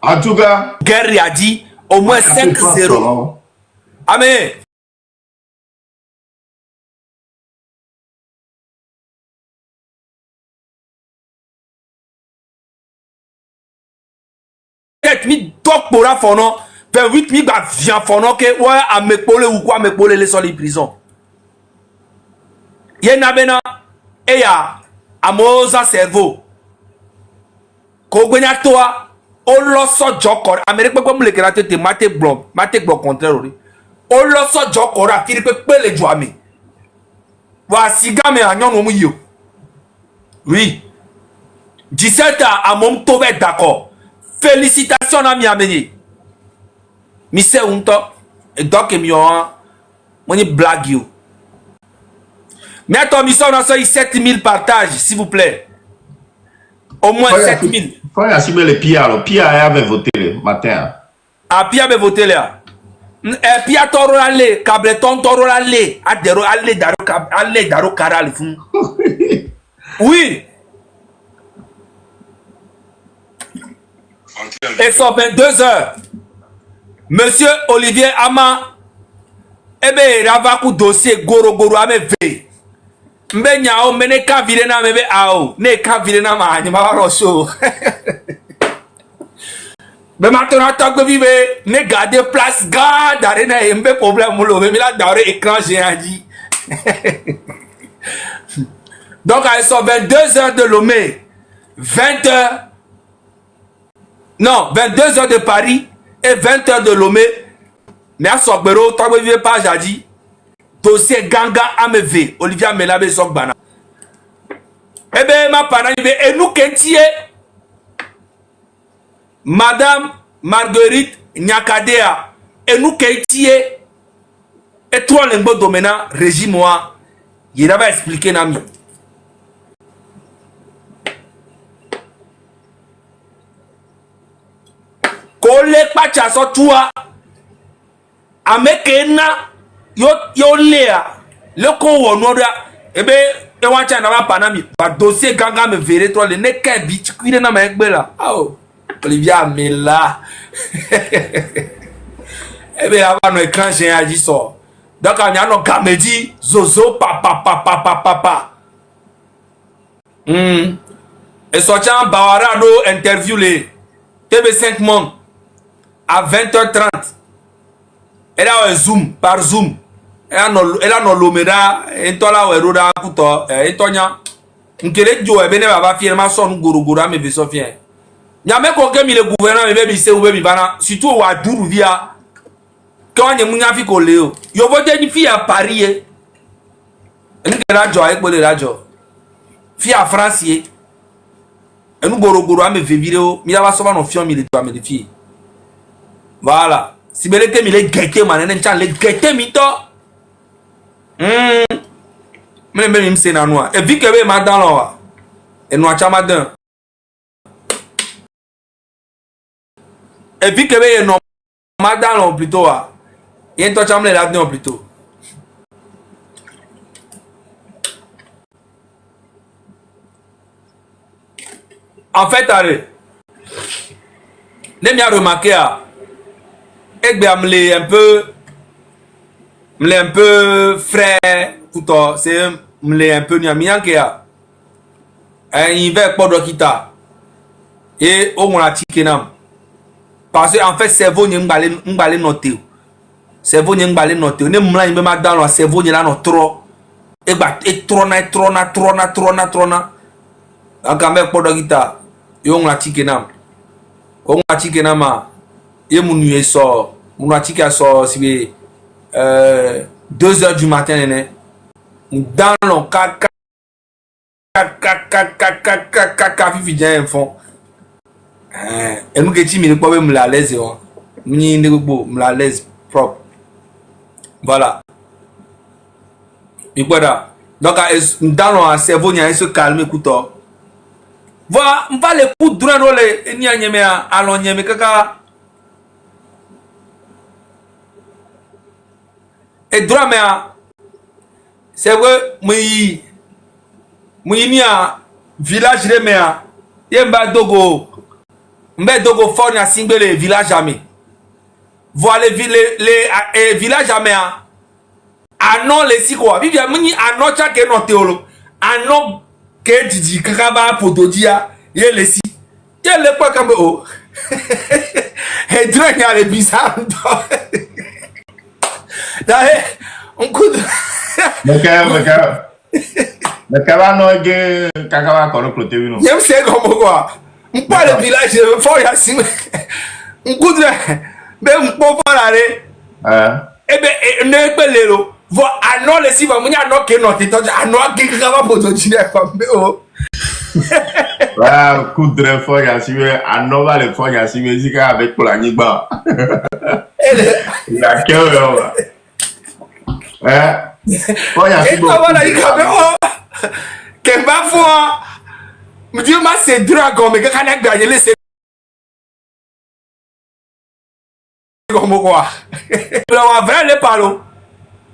B: En tout cas,
F: guerre a dit au moins 5-0. Amen. Mi tok pora fono 28 mi ba vian fono ke ouais a me pole ou quoi me pole les sur les prisons. Yena bena e ya amoza cerveau ko gbenya toa o lo so joko Amérique pe mo le kera te mate bloc contraire ori o lo so joko ra kiri pe le jo ami wa siga me anyon no mu yo. Oui 17 ans à mon tobe d'accord. Félicitations à mi amené. Mi se unto et donc mi yo moni blague you. Mais attends, mi son 7000 partages s'il vous plaît. Au moins 7000.
B: Faut y assumer les Pierre. Pierre avait voté le matin.
F: Ah Pierre avait voté là. Et Pierre toro aller, cableton toro aller, adero aller daro karal fun. Oui. Et sur 22 heures, Monsieur Olivier Ama, ebe ravaku dossier goro ame ve. Mbe nyao mene ka vile na mebe ao, ne ka vile na ma ni ma roso. Mais maintenant tant que vive, ne garder place garde arena mbe problème mulo, mais la dare écran géant dit. Donc à sont 22 heures de Lomé, 20 heures. Non, 22 heures de Paris et 20 heures de Lomé. Mais à Sokbero, tant que vous vivez pas, j'ai dit, dossier Ganga AMV, Olivier Menabe Sokbana. Eh bien, ma parole, et nous qui Madame Marguerite Nyakadea, et nous qui et toi, l'engo dominant, régime moi, il va expliquer Nami. Kole pacha so tua amekena yo lea le ko wono da ebe e wacha na ba panami ba dossier Ganga me verre toi le ne ka bi kwire na ma egbe la oh Olivier Amela ebe aba no écran géant agi so donc a nya no gamedi zozo papa et so chan bawara do interview le TB5 Monde à 20h30. Elle a un zoom par zoom. Elle a no lomera et tola weroda kuto et tonya. Nkele jo e bene baba firma son gurugura me besofien. Nyame ko ke mi le gouvernement me be se ou be bana surtout wa duru via. Quand on munya fi ko leo. Yo vote ni fi à Paris. Nkele jo e pole la jo. Fi à France. Et nous goro ame fait vidéo, mi va souvent no fion mi le doit me filles. Voilà. Si bele te mi le gete man, nen chan le gete mi to. Me me se na noa. Et vu que be ma dans là. Et noa chama dan. Et vu que be no ma dans là plutôt a. Et toi chama le là dedans plutôt. En fait, allez. Ne m'y a remarqué à. Et bien, me un peu frais, c'est un peu niamian qui a. Il va pas de kita. Et au moins la tikenam. Parce que en fait, cerveau n'y m'balé noté. Cerveau n'y m'balé noté. Ne m'la n'y me dans le cerveau n'y là non trop. Et bah, et trona. Donc, avec pas de kita. Yo on la tikenam. On la tikenama. Et mon nuit sort. Mon article sort si 2h du matin, dans le caca, et nous qui me pas me la laisse, me la laisse propre. Voilà. Et voilà. Donc, dans le cerveau, il y a un se calme, écoute. Voilà, on va les coups de droit, les niañeme à l'onième, caca. Et droit, mais c'est vrai, moi, ni a village de mea, yemba dogo, dogo fort na single les villages jamais. Voilà les villages jamais. Anon les si quoi. Vivia muni anon chaque non théolo. Anon que didi kaba potodia ye les si. Quel le quoi comme oh. Et droit y a les bizarres. D'ailleurs, on coûte.
B: Le cabane non que kakaba kono cloté oui non.
F: J'aime c'est comme quoi. On parle le village de fort ya si. On coûte mais on peut pas aller. Eh ben ne pas les lo. Vo anon les si va munya no ke no tito anon ke kaba poto chine comme oh.
B: Voilà, coudre fort ya si anon va le fort ya si mais si avec pour la nigba. La cœur. Oh, ya si bon.
F: Voilà, il cabe oh. Que va voir. Me dit ma c'est dragon mais quand on gagné les c'est comme quoi. Là on va les parler.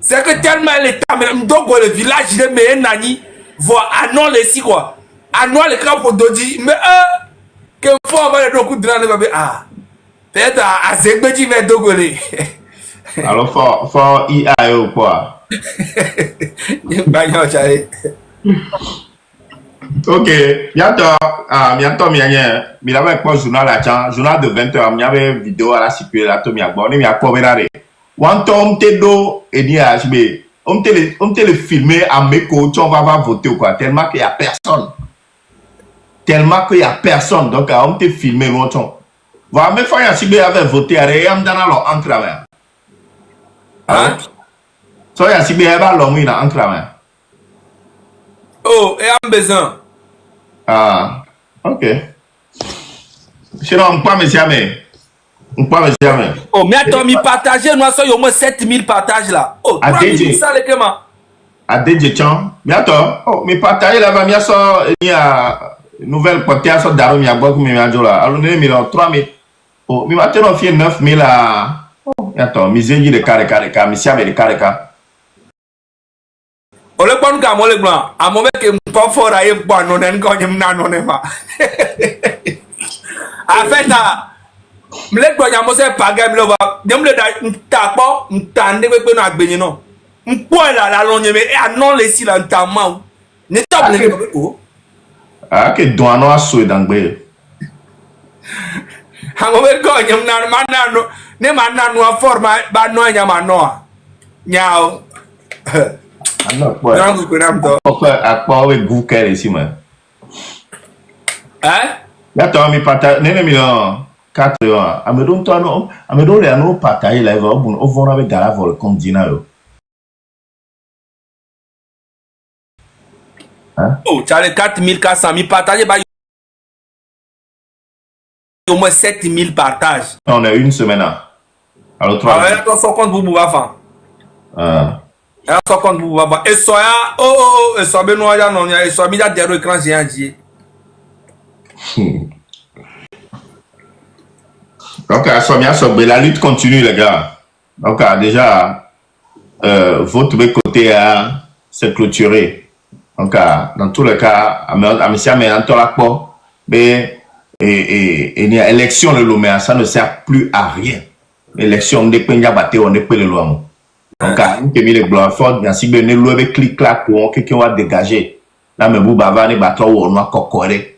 F: C'est que tellement l'état mais donc le village de me nani voit anon les si quoi. Anon les camps pour dodi mais que faut avoir le coup de drame ah. Peut-être à Zegbeji mais dogolé.
B: Alors faut IA ou quoi? Ok, bientôt, il avait un journal là, journal de 20h, il y avait une vidéo à la circuler là, il y a quoi, on te do et dit à HB, on te le filmer à Meko, tu vas voter ou quoi, tellement qu'il n'y a personne. Tellement qu'il n'y a personne, donc on te filmer longtemps. Voilà, mais faut y HB avait voté à Réam dans leur entre-main. Hein? So ya si bien ba l'homme il a entre la main.
F: Oh, et un besoin.
B: Ah, ok. Sinon, on pas me jamais.
F: Oh, mais attends, mi partager, nous avons au moins 7000 partages là. Oh,
B: à DJ.
F: Ça les comment?
B: À DJ Chan. Mais attends, oh, mais partager là, il y a nouvelle podcast sur Darom, il y a beaucoup de gens là. Alors, nous avons 3000. Oh, mais maintenant, on fait 9000 à. Attends, mi zengi de carré, mi siame de carré.
F: On le prend comme on le blanc. À mon mec, il pas fort à y voir non quand il n'a non pas. En fait, là, me le doit y avoir pas gamme le va. J'aime le tape, m'tande que nous avons non. M'poil là la longue mais non les si là n'tamment. Ne tape les oh.
B: Ah que douano a soué d'anglais.
F: À mon mec quand il n'a manano, ne manano a forme ba no ya mano. Nyao.
B: Non, ouais. À quoi avec vous qu'elle ici, moi?
F: Hein?
B: Attends, mais partage, n'est pas 4 ans. Amedon, toi, non, Amedon, les anneaux partagés, là, on va avec Galavol, comme Dina.
F: Oh, tu as les 4400 000 partagés, bah, au moins 7000 partages.
B: On a une semaine. Alors, 3
F: alors il y a 150 pour pouvoir faire. Il y a 150 pour pouvoir faire. Et soya, et soya, benoît, non, et soya, il y a des écrans géants.
B: Donc, la lutte continue, les gars. Donc, déjà, votre côté, c'est clôturé. Donc, dans tous les cas, l'élection de l'Omea, ça ne sert plus à rien. L'élection de Penya Baté, on n'est pas le loin. Donc, on a mis les blancs forts, bien sûr, on a mis clic-clac pour quelqu'un va dégager. Là, mais vous, bavane, bateau, on a cocoré.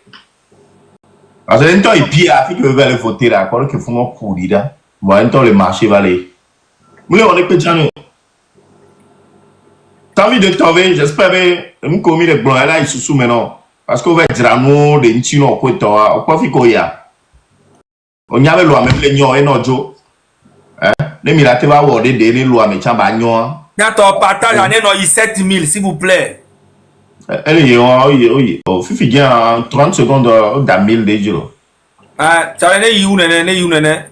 B: Parce que temps il pire, il faut que vous allez voter là, quoi que faut qu'on pourri là. Bon, un temps le marché va aller. Mais on est que déjà. T'as envie de tomber, j'espère que nous commis les blancs là, ils se sous maintenant. Parce qu'on va dire à nous, des ntino, quoi, toi, quoi, fait qu'il y a. On y avait loi, même les nions et non, Joe. Hein? Les militaires vont avoir des lois, mais tiens, bah, nions.
F: Quand on partage, on est dans 7000, s'il vous plaît.
B: Elle est oui, Fifi vient en 30 secondes d'un 1000 déjà.
F: Ah, tu as né you nene.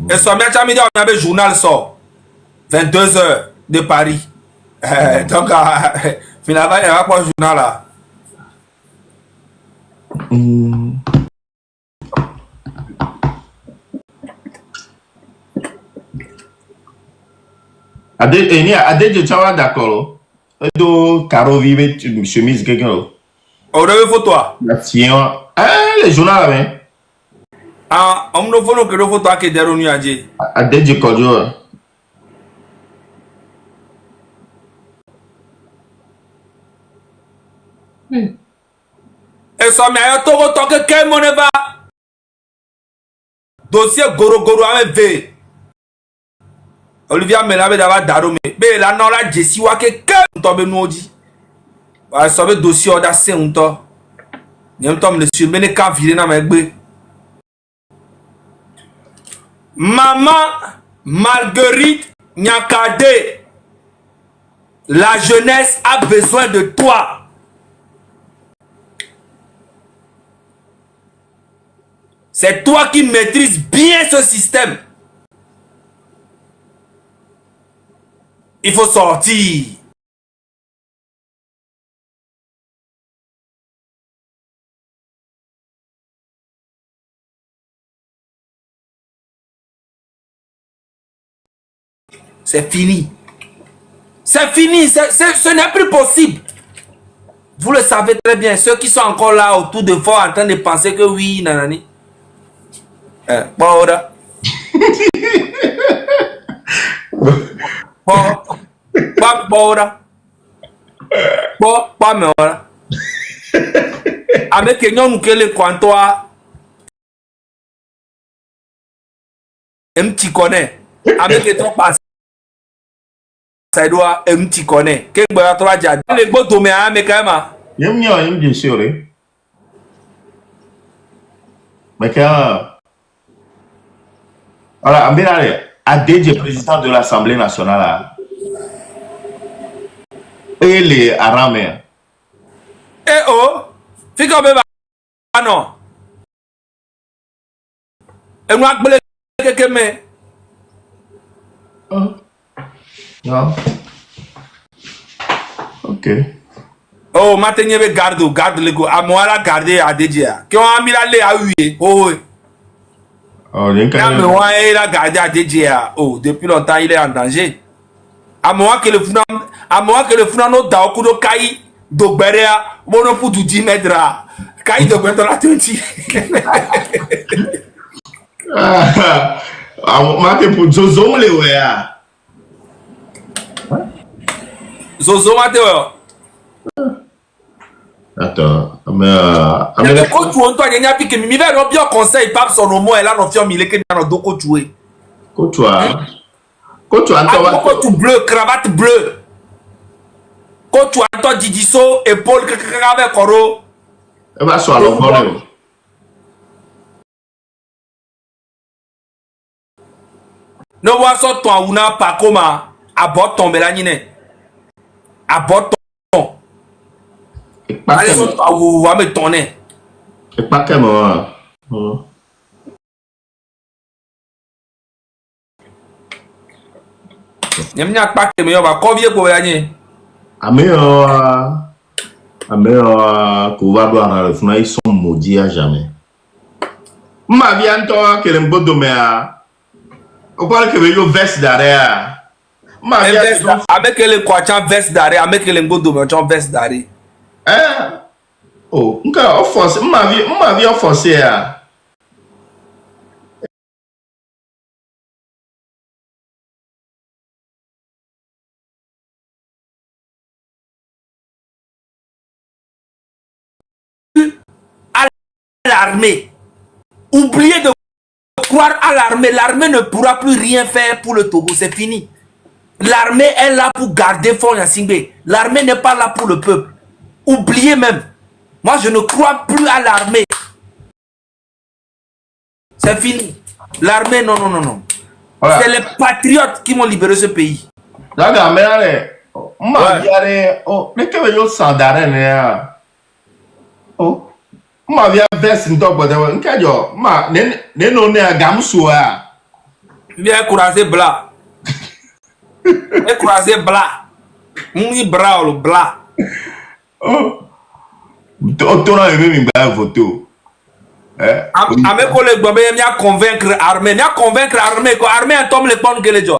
F: Et soit bien tu as mis dans un journal sort 22h de Paris. Donc finalement il n'y a pas de journal là.
B: Adé, tu vas d'accord. Do Caro vive chemise quelqu'un.
F: On devait photo.
B: La tienne. Les journaux là.
F: Ah, on ne faut que le photo qui est derrière nous.
B: Adé Kojo.
F: Et ça mais to to que quel monnaie va. Dossier goro avec V. Olivier Menabe d'abord Darome. Mais là non là Jessie wa que tombe nous dit. Va sauver dossier au d'assez un temps. N'aime pas me le suivre, mais ne qu'à virer dans mes gbé. Maman Marguerite Nyakade, la jeunesse a besoin de toi. C'est toi qui maîtrises bien ce système. Il faut sortir. C'est fini. C'est fini. Ce n'est plus possible. Vous le savez très bien. Ceux qui sont encore là autour de vous en train de penser que oui, nanani. Bon, avec nous que le comptoir un petit connaît avec ton passe ça doit un petit connaît que boya toi déjà les boto mais mais quand même
B: yem bien sûr mais quand voilà Ambirale Adé président de l'Assemblée nationale et les Aramais.
F: Eh oh, fico beba non. Et nous appelons quelqu'un mais.
B: Non. Ok.
F: Oh, maintenant garde le go. À moi la garder à déjà. Qui ont mis la lait à huer. Oh.
B: Oh, il
F: il a gardé à déjà. Oh, depuis longtemps il est en danger. À moi que le funano daokudo kai do berea mono pour 10 mètres kai do beto la tenti.
B: moi que pour Zozo le wea.
F: Zozo Mateo.
B: Attends,
F: mais quand tu entends il y a pique mi va non bien conseil pas son nom et là non fion mi le que dans do ko tuer.
B: Ko toi. Quand tu entends
F: coach bleu, cravate bleue. Quand tu entends Didiso, épaule, avec coro.
B: Elle va sur le bord.
F: Ne vois pas toi ou n'a pas comme à bord tomber la nine. À bord tomber. Allez, ou va me tourner.
B: Et pas que moi.
F: Nyamnya pas que meilleur va combien pour gagner.
B: Améo Kouvadouana, le funa, ils sont maudits à jamais. Ma vie en toi, que l'embo domea. Au point que le veste d'arrière. Ma vie
F: avec le quachant veste d'arrêt, avec le ngo domea, veste d'arrêt.
B: Hein? Oh, encore offensé. Ma vie offensée.
F: L'armée. Oubliez de croire à l'armée. L'armée ne pourra plus rien faire pour le Togo. C'est fini. L'armée est là pour garder Fort Gnassingbé. L'armée n'est pas là pour le peuple. Oubliez même. Moi, je ne crois plus à l'armée. C'est fini. L'armée, non. Voilà. C'est les patriotes qui vont libérer ce pays.
B: D'accord, mais allez. Oh, mais que veut sans d'arrêt, oh. Ma vie veste n'top de nkajo ma ne no ne agamsoa
F: bien croisé blanc et croisé blanc ni bras le blanc
B: oh tona ebe mi ba photo
F: ame ko le gbo be mi a convaincre armée ko armée atom le pon que le jo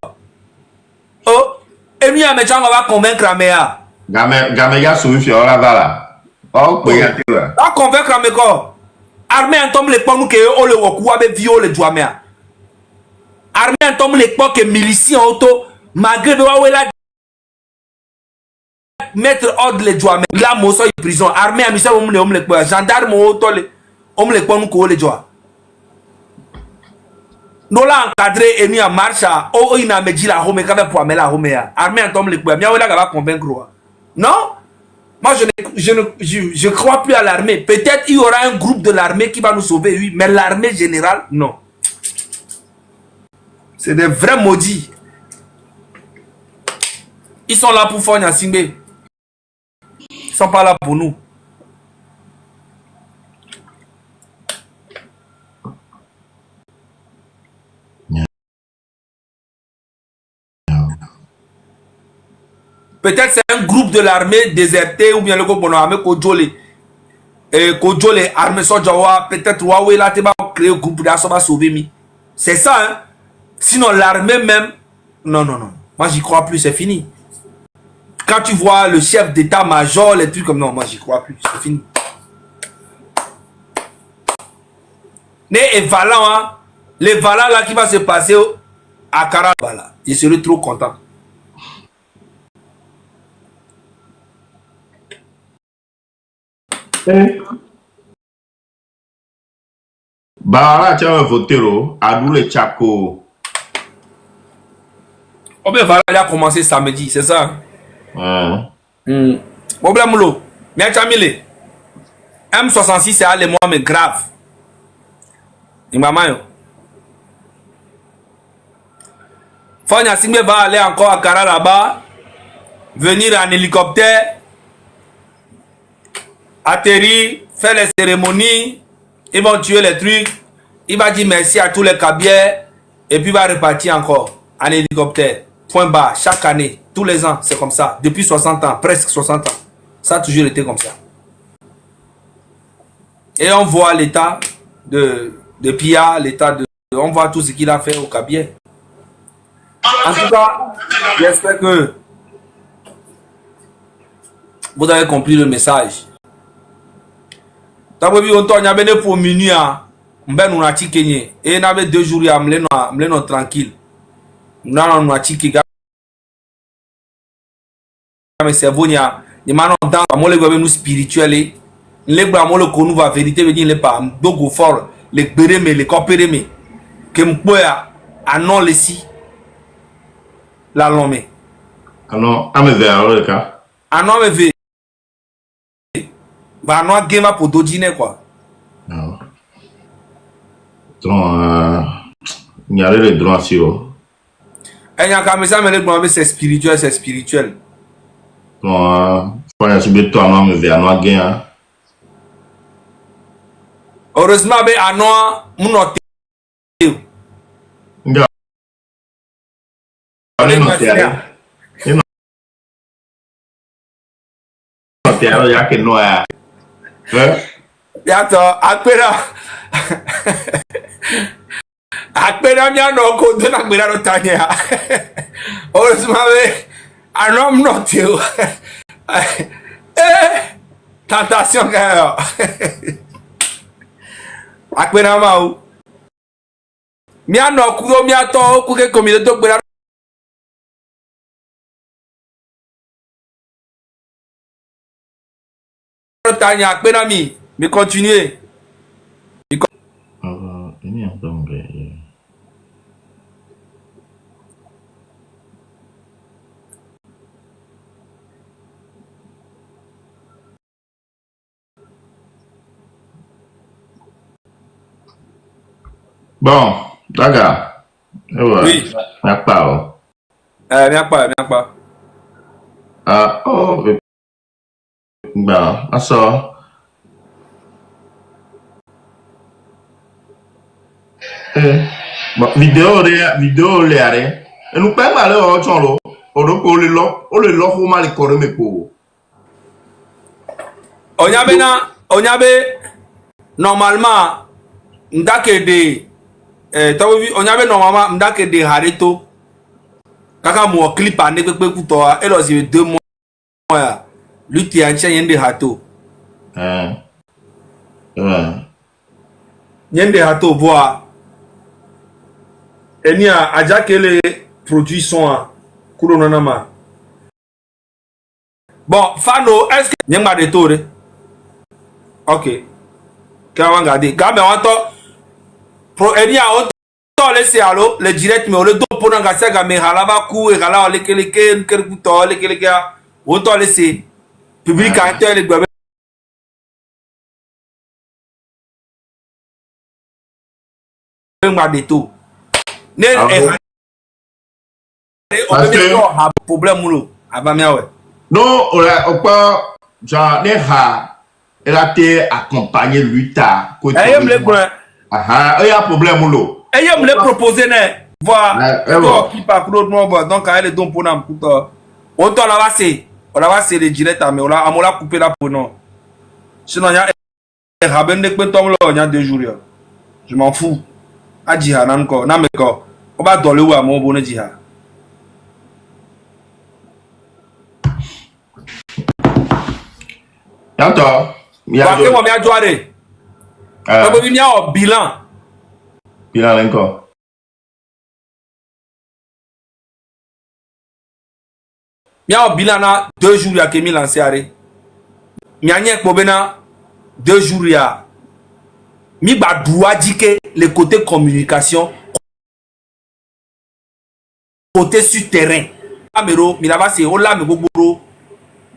F: oh et mi ame changa va convaincre armée a
B: game ya so fi ora bala. Oh,
F: pas convaincre à mes corps. Armée en tombe les pommes que on le recouvre avec viol le douamea. Armée en tombe les pommes que miliciens auto malgré de la mettre ordre les douamea. La mosso en prison. Armée a mis ça on les pommes. Gendarme auto les on les pommes que les doit. Nous l'a encadré et mis en marche. Oh il n'a me dit la home quand pour amener la home. Armée en tombe les pommes. Mia on va convaincre. Non? Moi, je ne crois plus à l'armée. Peut-être il y aura un groupe de l'armée qui va nous sauver, oui. Mais l'armée générale, non. C'est des vrais maudits. Ils sont là pour Fort Gnassingbé. Ils ne sont pas là pour nous. Peut-être c'est un groupe de l'armée déserté ou bien le groupe de l'armée Kodjole. Kodjole, armée Sojawa, peut-être Huawei là, tu vas créer un groupe d'assaut, va sauver mi. C'est ça, hein. Sinon, l'armée même, non. Moi, j'y crois plus, c'est fini. Quand tu vois le chef d'état-major, les trucs comme non, moi, j'y crois plus, c'est fini. Et Valan, hein, les Valan là qui va se passer à Karabala, je serai trop content.
B: Bah là, tu as voté, Adou le Tchako.
F: Oh ben voilà, il a commencé samedi, c'est ça? Problème l'eau. Mais tu as mis les M66, c'est allé moi, mais grave. Il m'a maillot. Fort Gnassingbé va aller encore à Kara là-bas, venir en hélicoptère, atterrir, faire les cérémonies, ils vont tuer les trucs, il va dire merci à tous les cabiers, et puis il va repartir encore en hélicoptère. Point bas, chaque année, tous les ans, c'est comme ça. Depuis 60 ans, presque 60 ans. Ça a toujours été comme ça. Et on voit l'état de Pia, l'état de... On voit tout ce qu'il a fait au cabier. En tout cas, j'espère que vous avez compris le message. T'as vu, on t'a bien pour minuit, ben nous n'avons kenye. Et n'avait 2 jours, m'len tranquille. Nous n'avons pas mais c'est bon, il y a dans moi les nous spirituels. Les bras moi le connu va vérité venir les pas. Donc fort les bérémé les copérémé. Que m'poya anon les si la lomé.
B: Alors, à me vers le cas.
F: Anon me ve. Va non game pour dodiner quoi.
B: Non. Donc, il y a les droits sur.
F: Et il y a comme ça, mais les droits c'est spirituel, c'est spirituel.
B: Non, faut y subir toi non me vers non gain.
F: Heureusement, ben anon mon noté.
B: Nga. ya que no es.
F: Ya to, akpera mi ano ko do na gbera do tanya. O se ma be anom not you. Tentation ga. Akpera ma o. Mi ano ku do mi ato ku ke komi do gbera tanya akpera mi continuer.
B: Ini yang dong ya. Bon, Daga.
F: Oui.
B: Viens pas.
F: Viens pas.
B: Oh, ben, ça. Bon, vidéo le are. Et nous pas mal au chonlo. O do ko le lo ko mal ko me ko.
F: Onyabe normalement ndake de onyabe normalement ndake de harito kaka mo clip ane pepe kuto a elo si 2 mois ya lutti an chen yende hato yende hato boa enia ajakele produit son a kulo nanama bon fano est-ce que nyemba de tore ok quand on gabe on to pro enia on to laisser allo le direct mais on le do pour nga sega me halaba ku e hala le keleke ker ku to le keleke on to laisser public acteur le gbe ngba de to ne on a problème lo abamia we
B: non on pas genre ne ha elle a été accompagné lui ta côté
F: ayem le grand
B: il y a problème lo
F: ayem le proposer ne voir qui pas pour non donc elle don pour nam kuto on to la va c'est le direct mais on la couper la pour non sinon ya raben de petom lo nya 2 jours je m'en fous aji ha nan ko na me ko o ba dole wa mo bo ne ji ha
B: Yanto
F: wa ke mo mi ajoare ko bi mi a bilan
B: encore
F: mi a bilan na 2 jours ya ke mi lancer are mi anye ko bena 2 jours ya mi ba doua dike le côté communication côté sur terrain amero mi la va se o la me gbogbo